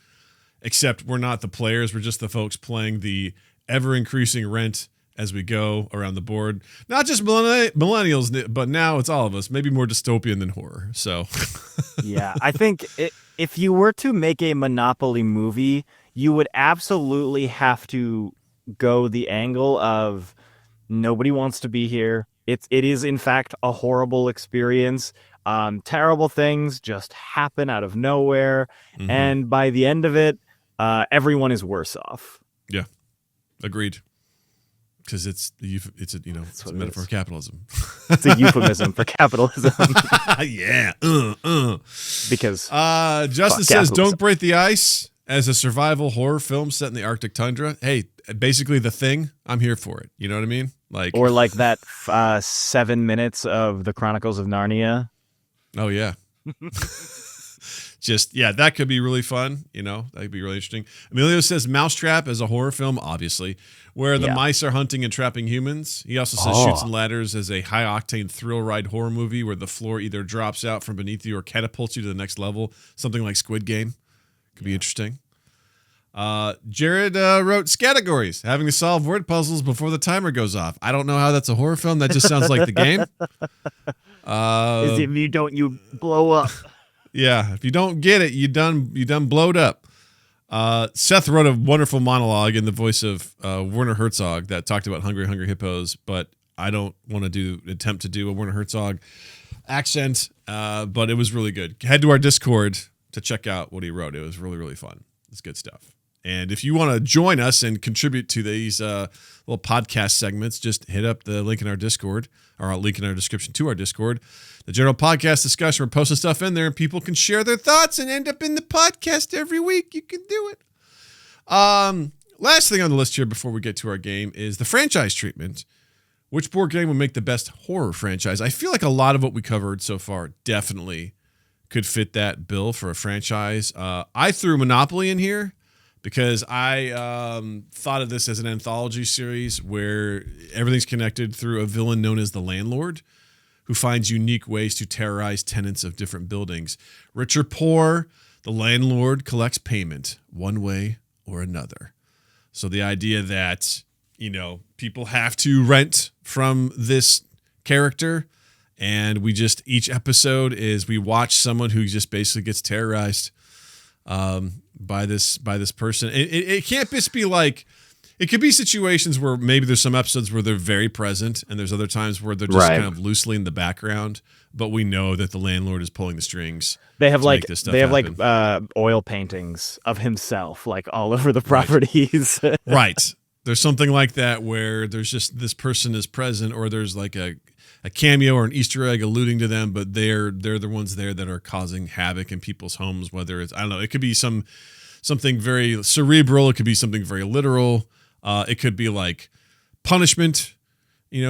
except we're not the players. We're just the folks playing the ever-increasing rent as we go around the board. Not just millennials, but now it's all of us. Maybe more dystopian than horror. So, yeah, I think if you were to make a Monopoly movie, you would absolutely have to go the angle of nobody wants to be here. It is, in fact, a horrible experience. Terrible things just happen out of nowhere. And by the end of it, everyone is worse off. Yeah, agreed. Because it's a metaphor for capitalism. It's a euphemism for capitalism. Yeah. Because Justin says, don't break the ice. As a survival horror film set in the Arctic tundra, hey, basically The Thing, I'm here for it. You know what I mean? Or like that 7 minutes of the Chronicles of Narnia. Oh, yeah. that could be really fun. That could be really interesting. Emilio says Mousetrap as a horror film, obviously, where the mice are hunting and trapping humans. He also says Chutes and Ladders as a high-octane thrill ride horror movie where the floor either drops out from beneath you or catapults you to the next level, something like Squid Game. Could be interesting. Jared wrote Scattergories, having to solve word puzzles before the timer goes off. I don't know how that's a horror film. That just sounds like the game. You blow up. Yeah, if you don't get it, you done blowed up. Seth wrote a wonderful monologue in the voice of Werner Herzog that talked about Hungry Hungry Hippos, but I don't want to attempt to do a Werner Herzog accent, but it was really good. Head to our Discord to check out what he wrote. It was really, really fun. It's good stuff. And if you want to join us and contribute to these little podcast segments, just hit up the link in our Discord, or a link in our description to our Discord. The general podcast discussion, we're posting stuff in there, and people can share their thoughts and end up in the podcast every week. You can do it. Last thing on the list here before we get to our game is the franchise treatment. Which board game would make the best horror franchise? I feel like a lot of what we covered so far definitely could fit that bill for a franchise. I threw Monopoly in here because I thought of this as an anthology series where everything's connected through a villain known as the Landlord, who finds unique ways to terrorize tenants of different buildings. Rich or poor, the landlord collects payment one way or another. So the idea that, people have to rent from this character, and each episode is we watch someone who just basically gets terrorized by this person. It can't just be like, it could be situations where maybe there's some episodes where they're very present, and there's other times where they're just kind of loosely in the background, but we know that the landlord is pulling the strings. They have oil paintings of himself like all over the properties. Right. There's something like that where there's just this person is present, or there's like a cameo or an Easter egg alluding to them, but they're the ones there that are causing havoc in people's homes, whether it's, I don't know, it could be something very cerebral, it could be something very literal. It could be like punishment,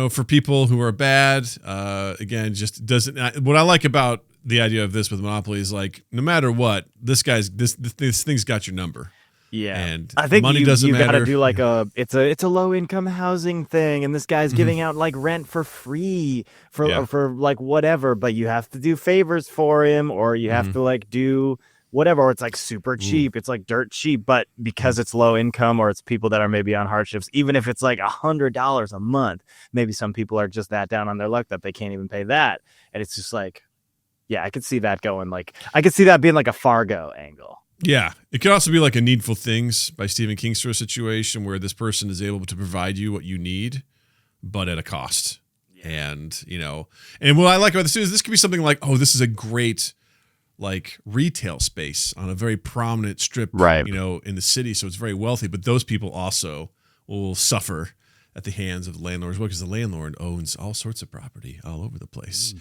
for people who are bad. Again, just doesn't. What I like about the idea of this with Monopoly is like, no matter what, this thing's got your number. Yeah, and I think money doesn't matter. You got to do like it's a low income housing thing, and this guy's giving out like rent for free for like whatever, but you have to do favors for him, or you have to like do whatever, or it's like super cheap. It's like dirt cheap, but because it's low income, or it's people that are maybe on hardships, even if it's like $100 a month, maybe some people are just that down on their luck that they can't even pay that. And it's just like, yeah, I could see that going. Like, I could see that being like a Fargo angle. Yeah. It could also be like a Needful Things by Stephen King sort of situation where this person is able to provide you what you need, but at a cost. Yeah. And, and what I like about this is this could be something like, oh, this is a great like retail space on a very prominent strip, right, in the city. So it's very wealthy, but those people also will suffer at the hands of the landlords, because the landlord owns all sorts of property all over the place.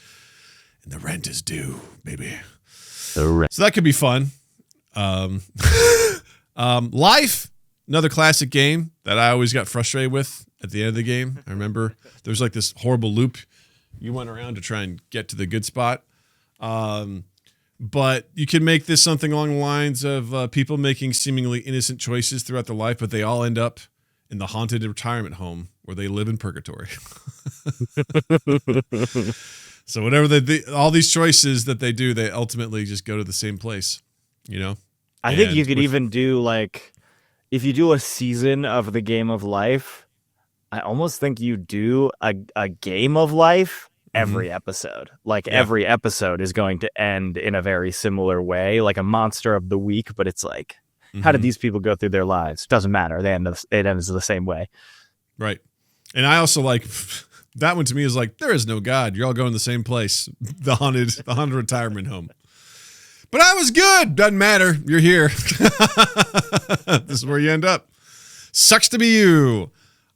And the rent is due, baby. So that could be fun. Life, another classic game that I always got frustrated with at the end of the game. I remember there was like this horrible loop. You went around to try and get to the good spot. But you can make this something along the lines of people making seemingly innocent choices throughout their life, but they all end up in the haunted retirement home where they live in purgatory. So whatever all these choices that they do, they ultimately just go to the same place, I think you could even do like, if you do a season of the Game of Life, I almost think you do a Game of Life every episode. Like every episode is going to end in a very similar way, like a monster of the week, but it's like, how did these people go through their lives? Doesn't matter. It ends the same way. Right. And I also like that one to me is like, there is no God. You're all going to the same place. The haunted retirement home. But I was good. Doesn't matter. You're here. This is where you end up. Sucks to be you.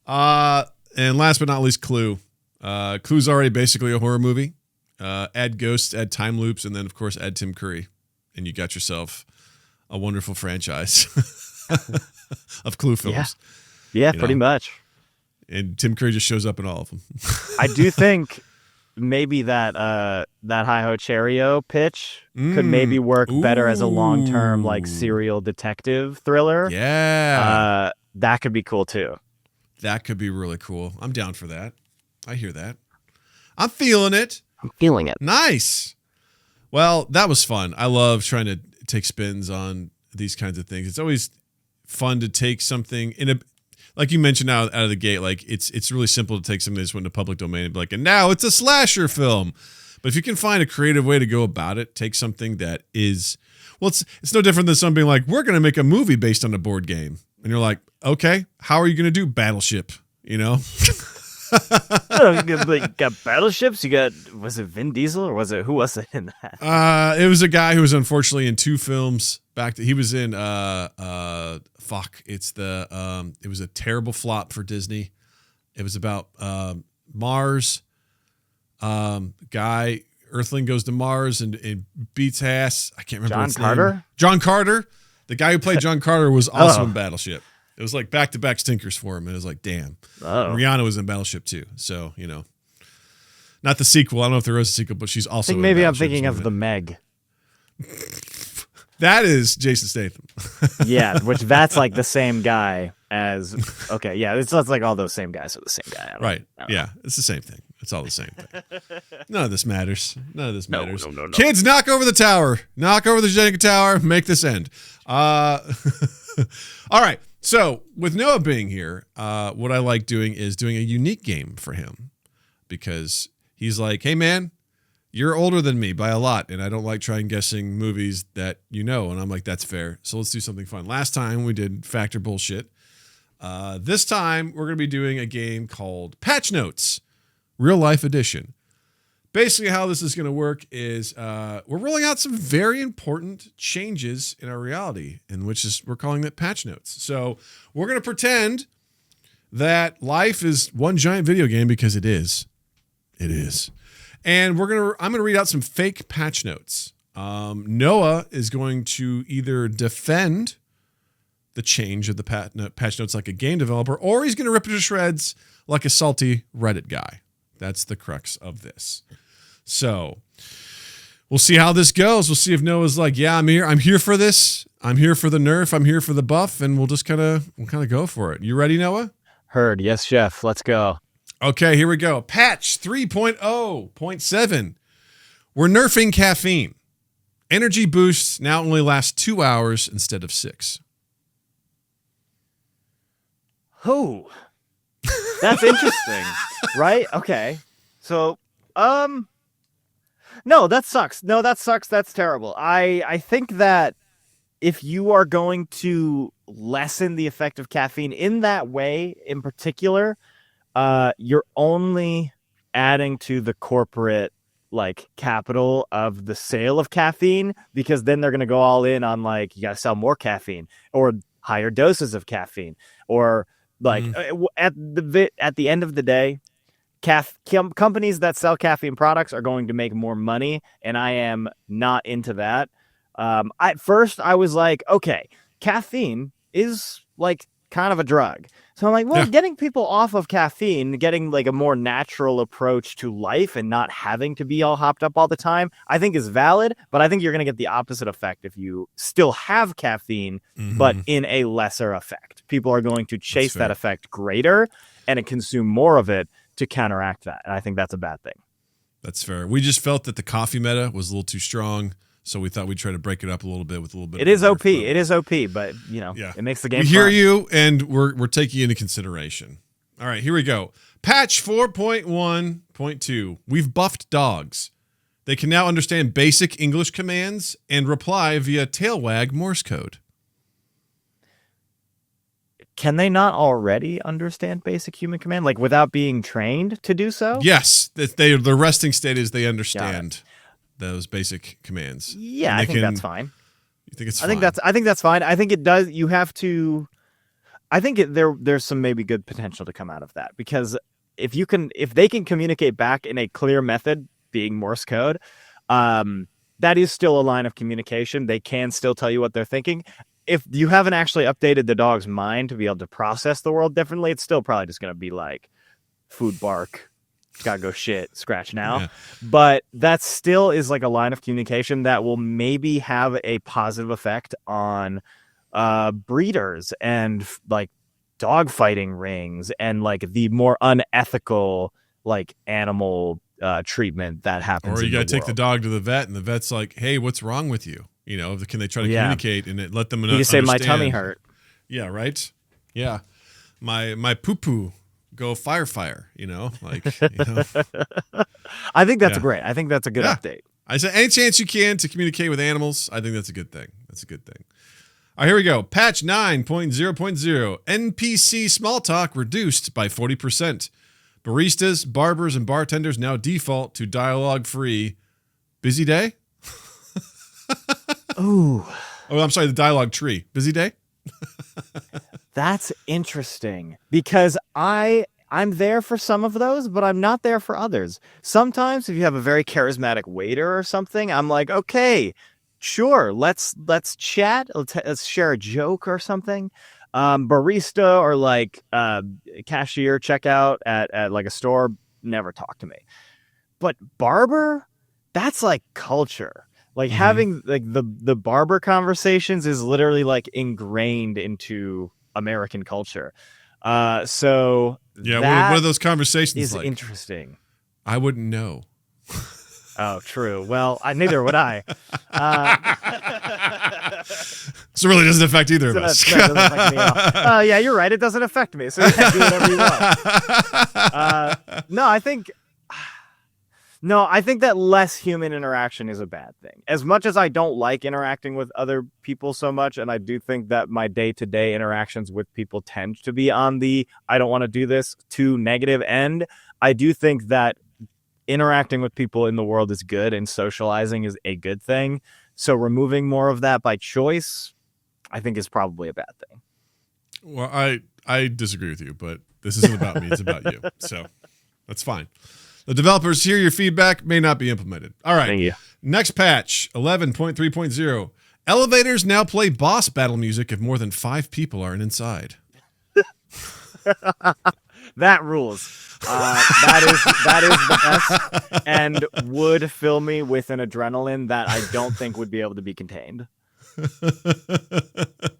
And last but not least, Clue. Clue's already basically a horror movie. Add ghosts, add time loops, and then, of course, add Tim Curry. And you got yourself a wonderful franchise of Clue films. Yeah, pretty much. And Tim Curry just shows up in all of them. I do think maybe that Hi-Ho Cherrio pitch could maybe work better as a long-term like serial detective thriller. Yeah. That could be cool too. That could be really cool. I'm down for that. I hear that. I'm feeling it. I'm feeling it. Nice. Well, that was fun. I love trying to take spins on these kinds of things. It's always fun to take something like you mentioned out of the gate, like it's really simple to take something that's went into public domain and be like, and now it's a slasher film. But if you can find a creative way to go about it, take something that is, well, it's no different than something being like, we're going to make a movie based on a board game. And you're like, okay, how are you going to do Battleship? You know? You got battleships. You got, was it Vin Diesel or who was it in that? It was a guy who was unfortunately in 2 films he was in, it was a terrible flop for Disney. It was about, Mars, guy, Earthling goes to Mars and beats ass. I can't remember John Carter? Name. John Carter. The guy who played John Carter was also in Battleship. It was like back-to-back stinkers for him. And it was like, damn. Rihanna was in Battleship too. So, you know, not the sequel. I don't know if there is a sequel, but she's also I think maybe I'm thinking of the Meg. That is Jason Statham. Yeah, that's like the same guy as, okay, yeah, it's like all those same guys are the same guy. Right. Yeah, it's the same thing. It's all the same thing. None of this matters. No. Kids, knock over the tower. Knock over the Jenga tower. Make this end. All right. So with Noah being here, what I like doing is doing a unique game for him because he's like, hey, man, you're older than me by a lot, and I don't like trying guessing movies that you know. And I'm like, that's fair. So let's do something fun. Last time we did factor bullshit. This time we're going to be doing a game called Patch Notes, Real Life Edition. Basically how this is going to work is we're rolling out some very important changes in our reality, in which we're calling it patch notes. So we're going to pretend that life is one giant video game because it is. It is. And I'm going to read out some fake patch notes. Noah is going to either defend the change of the patch notes like a game developer, or he's going to rip it to shreds like a salty Reddit guy. That's the crux of this. So we'll see how this goes. We'll see if Noah's like, yeah, I'm here for this. I'm here for the nerf. I'm here for the buff. And we'll kind of go for it. You ready, Noah? Heard. Yes, Chef. Let's go. Okay, here we go. Patch 3.0.7. We're nerfing caffeine. Energy boosts now only last 2 hours instead of 6. Oh, that's interesting, right? Okay. So, no, that sucks. That's terrible. I think that if you are going to lessen the effect of caffeine in that way, in particular, you're only adding to the corporate like capital of the sale of caffeine, because then they're going to go all in on like, you got to sell more caffeine or higher doses of caffeine, or like at the end of the day, companies that sell caffeine products are going to make more money, and I am not into that. At first, I was like, okay, caffeine is like kind of a drug. So I'm like, well, getting people off of caffeine, getting like a more natural approach to life and not having to be all hopped up all the time, I think is valid. But I think you're going to get the opposite effect if you still have caffeine, but in a lesser effect. People are going to chase that effect greater and consume more of it to counteract that. And I think that's a bad thing. That's fair. We just felt that the coffee meta was a little too strong, so we thought we'd try to break it up a little bit with a little bit. It is OP. It is OP, but you know, it makes the game. We hear you, and we're taking into consideration. All right, here we go. Patch 4.1.2. We've buffed dogs. They can now understand basic English commands and reply via tail wag Morse code. Can they not already understand basic human command, like without being trained to do so? Yes, the resting state is they understand those basic commands. Yeah, I think that's fine. You think it's fine? I think that's fine. I think it does. You have to. I think there's some maybe good potential to come out of that, because if they can communicate back in a clear method, being Morse code, that is still a line of communication. They can still tell you what they're thinking. If you haven't actually updated the dog's mind to be able to process the world differently, it's still probably just going to be like food bark, gotta go shit, scratch now. Yeah. But that still is like a line of communication that will maybe have a positive effect on breeders and like dog fighting rings and like the more unethical like animal treatment that happens. Or you got to take the dog to the vet, and the vet's like, "Hey, what's wrong with you?" You know, can they try to communicate and let them know? You say my tummy hurt. Yeah, right. Yeah, my poo poo go fire. You know, like. You know. I think that's great. I think that's a good update. I said any chance you can to communicate with animals. I think that's a good thing. That's a good thing. All right, here we go. Patch 9.0.0. NPC small talk reduced by 40%. Baristas, barbers, and bartenders now default to dialogue-free. Busy day? Ooh. Oh, I'm sorry, the dialogue tree. Busy day? That's interesting because I'm there for some of those, but I'm not there for others. Sometimes if you have a very charismatic waiter or something, I'm like, okay, sure, let's chat. Let's share a joke or something. Barista or like cashier checkout at like a store, never talk to me. But barber, that's like culture. Like having like the barber conversations is literally like ingrained into American culture. So yeah, what are those conversations is like? Interesting. I wouldn't know. Oh, true. Well, neither would I. So it really doesn't affect either of us. That doesn't affect me at all. Yeah, you're right. It doesn't affect me. So you can do whatever you want. No, I think that less human interaction is a bad thing. As much as I don't like interacting with other people so much, and I do think that my day-to-day interactions with people tend to be on the I don't want to do this to negative end, I do think that interacting with people in the world is good and socializing is a good thing. So removing more of that by choice, I think is probably a bad thing. Well, I disagree with you, but this isn't about me. It's about you. So that's fine. The developers hear your feedback, may not be implemented. All right. Thank you. Next patch, 11.3.0. Elevators now play boss battle music if more than 5 people are inside. That rules. That is the best and would fill me with an adrenaline that I don't think would be able to be contained.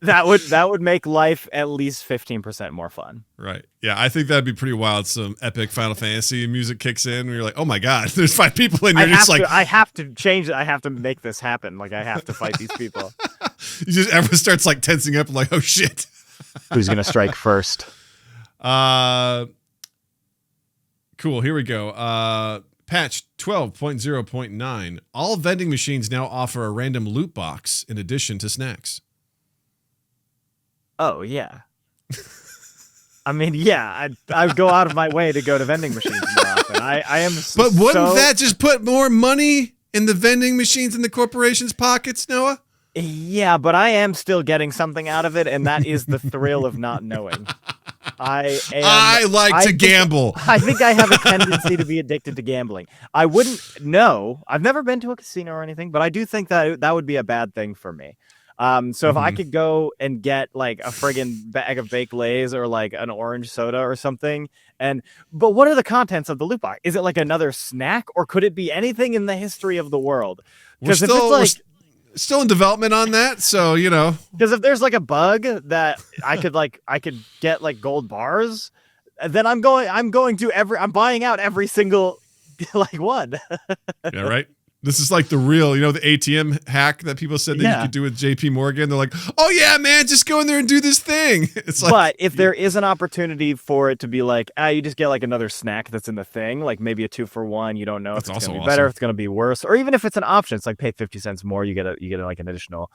That would make life at least 15% more fun. Right. Yeah, I think that'd be pretty wild. Some epic Final Fantasy music kicks in and you're like, oh my God, there's 5 people in here. I have to change it. I have to make this happen. Like I have to fight these people. Everyone starts like tensing up like, oh shit. Who's gonna strike first? Cool. Here we go. Patch 12.0.9. All vending machines now offer a random loot box in addition to snacks. Oh, yeah. I mean, yeah, I go out of my way to go to vending machines more often. I am But wouldn't that just put more money in the vending machines in the corporation's pockets, Noah? Yeah, but I am still getting something out of it, and that is the thrill of not knowing. I like to gamble. I think I have a tendency to be addicted to gambling. I wouldn't know. I've never been to a casino or anything, but I do think that would be a bad thing for me. So if I could go and get like a friggin' bag of baked Lays or like an orange soda or something, but what are the contents of the loot box? Is it like another snack, or could it be anything in the history of the world? Because if it's like still in development on that, so you know. Because if there's like a bug that I could get like gold bars, then I'm buying out every single like one. Yeah, right. This is like the real, the ATM hack that people said that you could do with JP Morgan. They're like, oh yeah, man, just go in there and do this thing. It's like, but if there is an opportunity for it to be like, you just get like another snack that's in the thing, like maybe a 2-for-1, you don't know if it's going to be better, if it's going to be worse, or even if it's an option, it's like pay 50 cents more, you get like an additional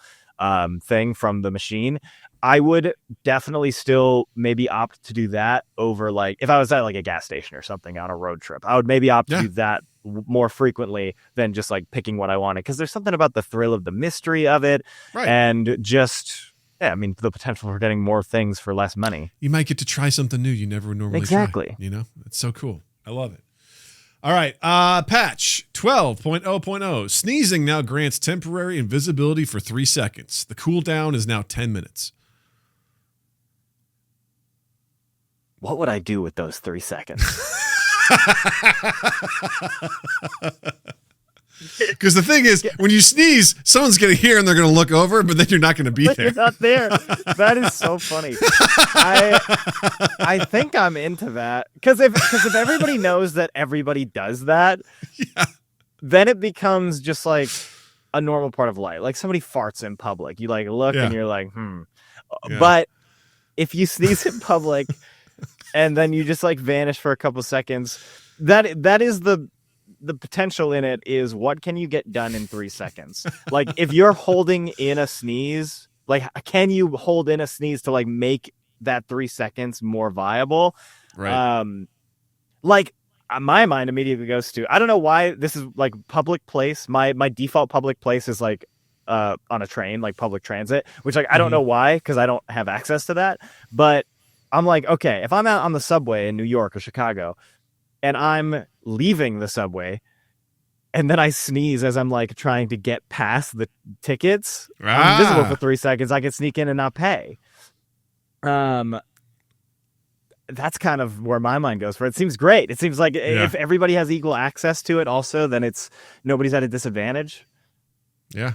thing from the machine. I would definitely still maybe opt to do that over like if I was at like a gas station or something on a road trip. I would maybe opt to do that more frequently than just like picking what I wanted, because there's something about the thrill of the mystery of it, and just the potential for getting more things for less money. You might get to try something new you never would normally try. It's so cool. I love it. All right, patch 12.0.0. Sneezing now grants temporary invisibility for 3 seconds. The cooldown is now 10 minutes. What would I do with those 3 seconds? Because the thing is, when you sneeze, someone's going to hear and they're going to look over, but then you're not going to be there. You're not there. That is so funny. I think I'm into that. Because if everybody knows that everybody does that, then it becomes just like a normal part of life. Like somebody farts in public. You like look and you're like, Yeah. But if you sneeze in public and then you just like vanish for a couple seconds, that is the potential in it is what can you get done in 3 seconds? Like if you're holding in a sneeze, like can you hold in a sneeze to like make that 3 seconds more viable? Right. Like my mind immediately goes to, I don't know why this is like public place. My default public place is like on a train, like public transit, which like I don't know why, because I don't have access to that. But I'm like, okay, if I'm out on the subway in New York or Chicago and I'm leaving the subway and then I sneeze as I'm like trying to get past the tickets, I'm invisible for 3 seconds, I can sneak in and not pay. That's kind of where my mind goes for it. It seems great. It seems like if everybody has equal access to it also, then nobody's at a disadvantage. Yeah.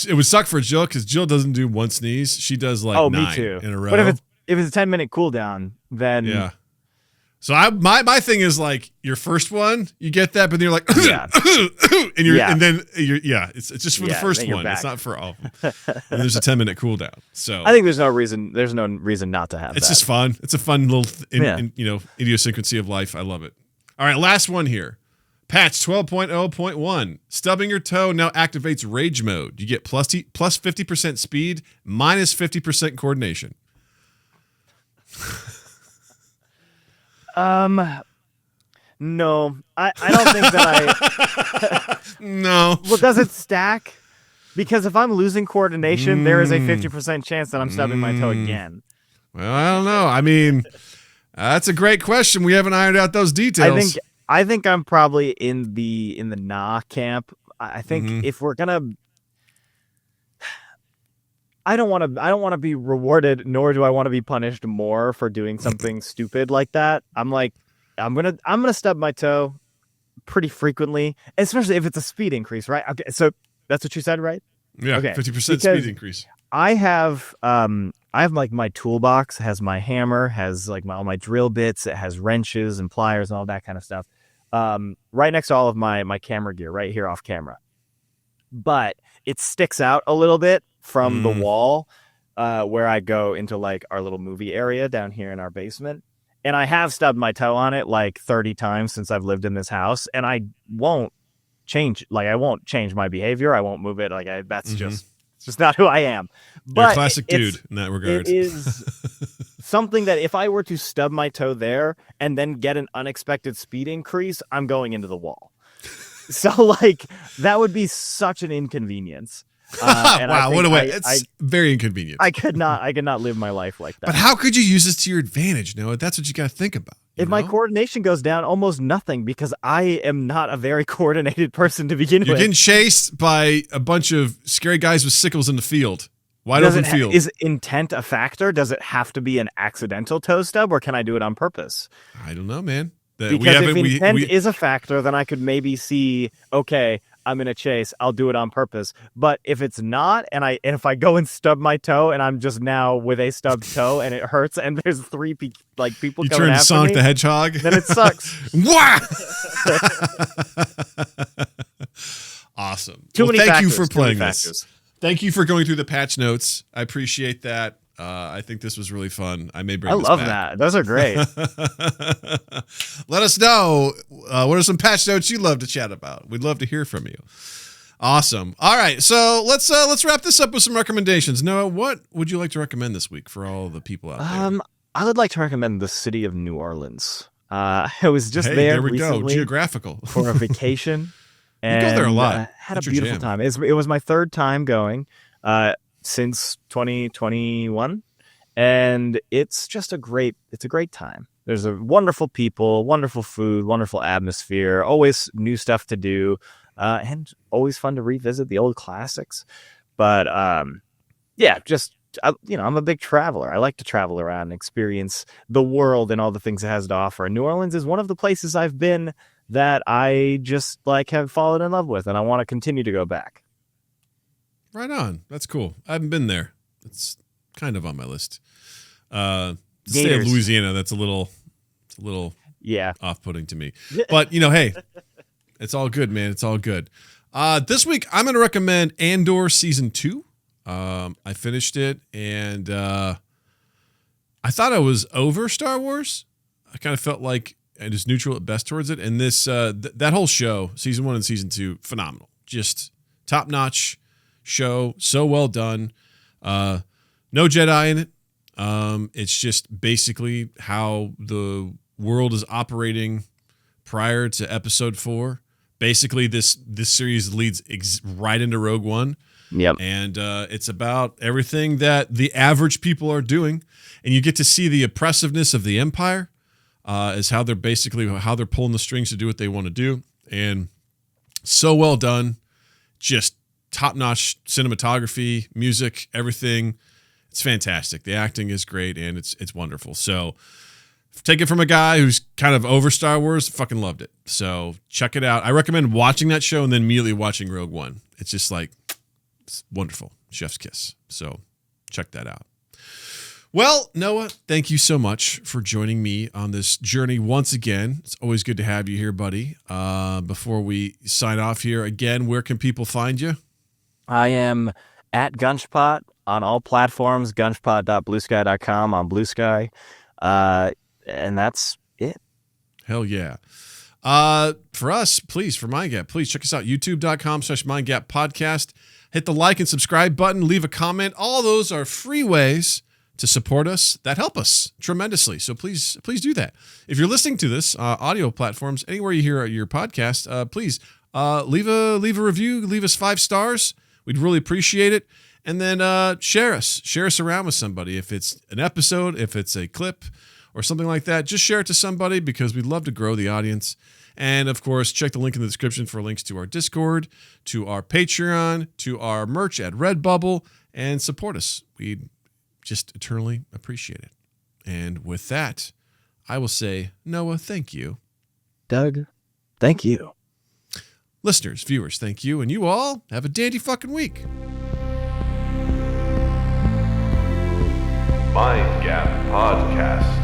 It would suck for Jill because Jill doesn't do one sneeze. She does like 9 me too. In a row. But if it's a 10-minute cooldown, then yeah. So my thing is like your first one, you get that, but then you're like, and then it's just for the first one. Back. It's not for all of them. And there's a 10-minute cooldown. So I think there's no reason not to have it's that. Just fun. It's a fun little idiosyncrasy of life. I love it. All right, last one here. Patch 12.0.1. Stubbing your toe now activates rage mode. You get plus 50% speed, minus 50% coordination. No, I don't think that No. Well, does it stack? Because if I'm losing coordination, there is a 50% chance that I'm stubbing my toe again. Well, I don't know. I mean, that's a great question. We haven't ironed out those details. I think I'm probably in the nah camp. I think if we're gonna, I don't want to be rewarded, nor do I want to be punished more for doing something stupid like that. I'm like, I'm gonna stub my toe pretty frequently, especially if it's a speed increase, right? Okay, so that's what you said, right? Yeah, okay. 50% speed increase. I have like my toolbox has my hammer, has like all my drill bits, it has wrenches and pliers and all that kind of stuff. Right next to all of my camera gear, right here off camera. But it sticks out a little bit from the wall where I go into like our little movie area down here in our basement. And I have stubbed my toe on it like 30 times since I've lived in this house, and I won't change my behavior. I won't move it. Like that's just not who I am. But you're a classic dude in that regard. It is something that if I were to stub my toe there and then get an unexpected speed increase, I'm going into the wall. So like that would be such an inconvenience. Wow, what a way! It's very inconvenient. I could not live my life like that. But how could you use this to your advantage, Noah? That's what you got to think about. If my coordination goes down, almost nothing, because I am not a very coordinated person to begin with. You're getting chased by a bunch of scary guys with sickles in the field. Wide open field. Is intent a factor? Does it have to be an accidental toe stub, or can I do it on purpose? I don't know, man. Because if intent is a factor, then I could maybe see, okay, I'm in a chase, I'll do it on purpose. But if it's not, and if I go and stub my toe, and I'm just now with a stubbed toe, and it hurts, and there's three people coming after me, you turn Sonic the Hedgehog, then it sucks. Wow! Awesome. Thank you for playing this. Thank you for going through the patch notes. I appreciate that. I think this was really fun. I may bring this back. I love that. Those are great. Let us know what are some patch notes you'd love to chat about. We'd love to hear from you. Awesome. All right, so let's wrap this up with some recommendations. Noah, what would you like to recommend this week for all the people out there? I would like to recommend the city of New Orleans. I was just there we recently go. Geographical for a vacation. And you go there a lot. Had a beautiful time. It was my third time going since 2021, and it's just a great time. There's a wonderful people, wonderful food, wonderful atmosphere, always new stuff to do, and always fun to revisit the old classics. But just I'm a big traveler. I like to travel around and experience the world and all the things it has to offer. And New Orleans is one of the places I've been that I just like have fallen in love with, and I want to continue to go back. Right on. That's cool. I haven't been there. It's kind of on my list. The state of Louisiana, it's a little off-putting to me. But, hey, it's all good, man. It's all good. This week, I'm going to recommend Andor Season 2. I finished it, and I thought I was over Star Wars. I kind of felt like I was neutral at best towards it. And this that whole show, Season 1 and Season 2, phenomenal. Just top-notch show. So well done. No Jedi in it. It's just basically how the world is operating prior to Episode 4. Basically, this series leads right into Rogue One. Yep. And it's about everything that the average people are doing, and you get to see the oppressiveness of the Empire, is how they're pulling the strings to do what they want to do, and so well done, just top-notch cinematography, music, everything. It's fantastic. The acting is great, and it's wonderful. So take it from a guy who's kind of over Star Wars, fucking loved it. So check it out. I recommend watching that show and then immediately watching Rogue One. It's just like, it's wonderful. Chef's kiss. So check that out. Well, Noah, thank you so much for joining me on this journey once again. It's always good to have you here, buddy. Before we sign off here, again, where can people find you? I am at Gunchpot on all platforms, gunchpot.bluesky.com on Blue Sky. And that's it. Hell yeah. For us, please, for MindGap, please check us out, youtube.com/MindGap podcast. Hit the like and subscribe button, leave a comment. All those are free ways to support us that help us tremendously. So please do that. If you're listening to this, audio platforms, anywhere you hear your podcast, please leave a review, leave us 5 stars. We'd really appreciate it. And then share us around with somebody. If it's an episode, if it's a clip or something like that, just share it to somebody because we'd love to grow the audience. And of course, check the link in the description for links to our Discord, to our Patreon, to our merch at Redbubble, and support us. We'd just eternally appreciate it. And with that, I will say, Noah, thank you. Doug, thank you. Listeners, viewers, thank you. And you all have a dandy fucking week. Mind Gap Podcast.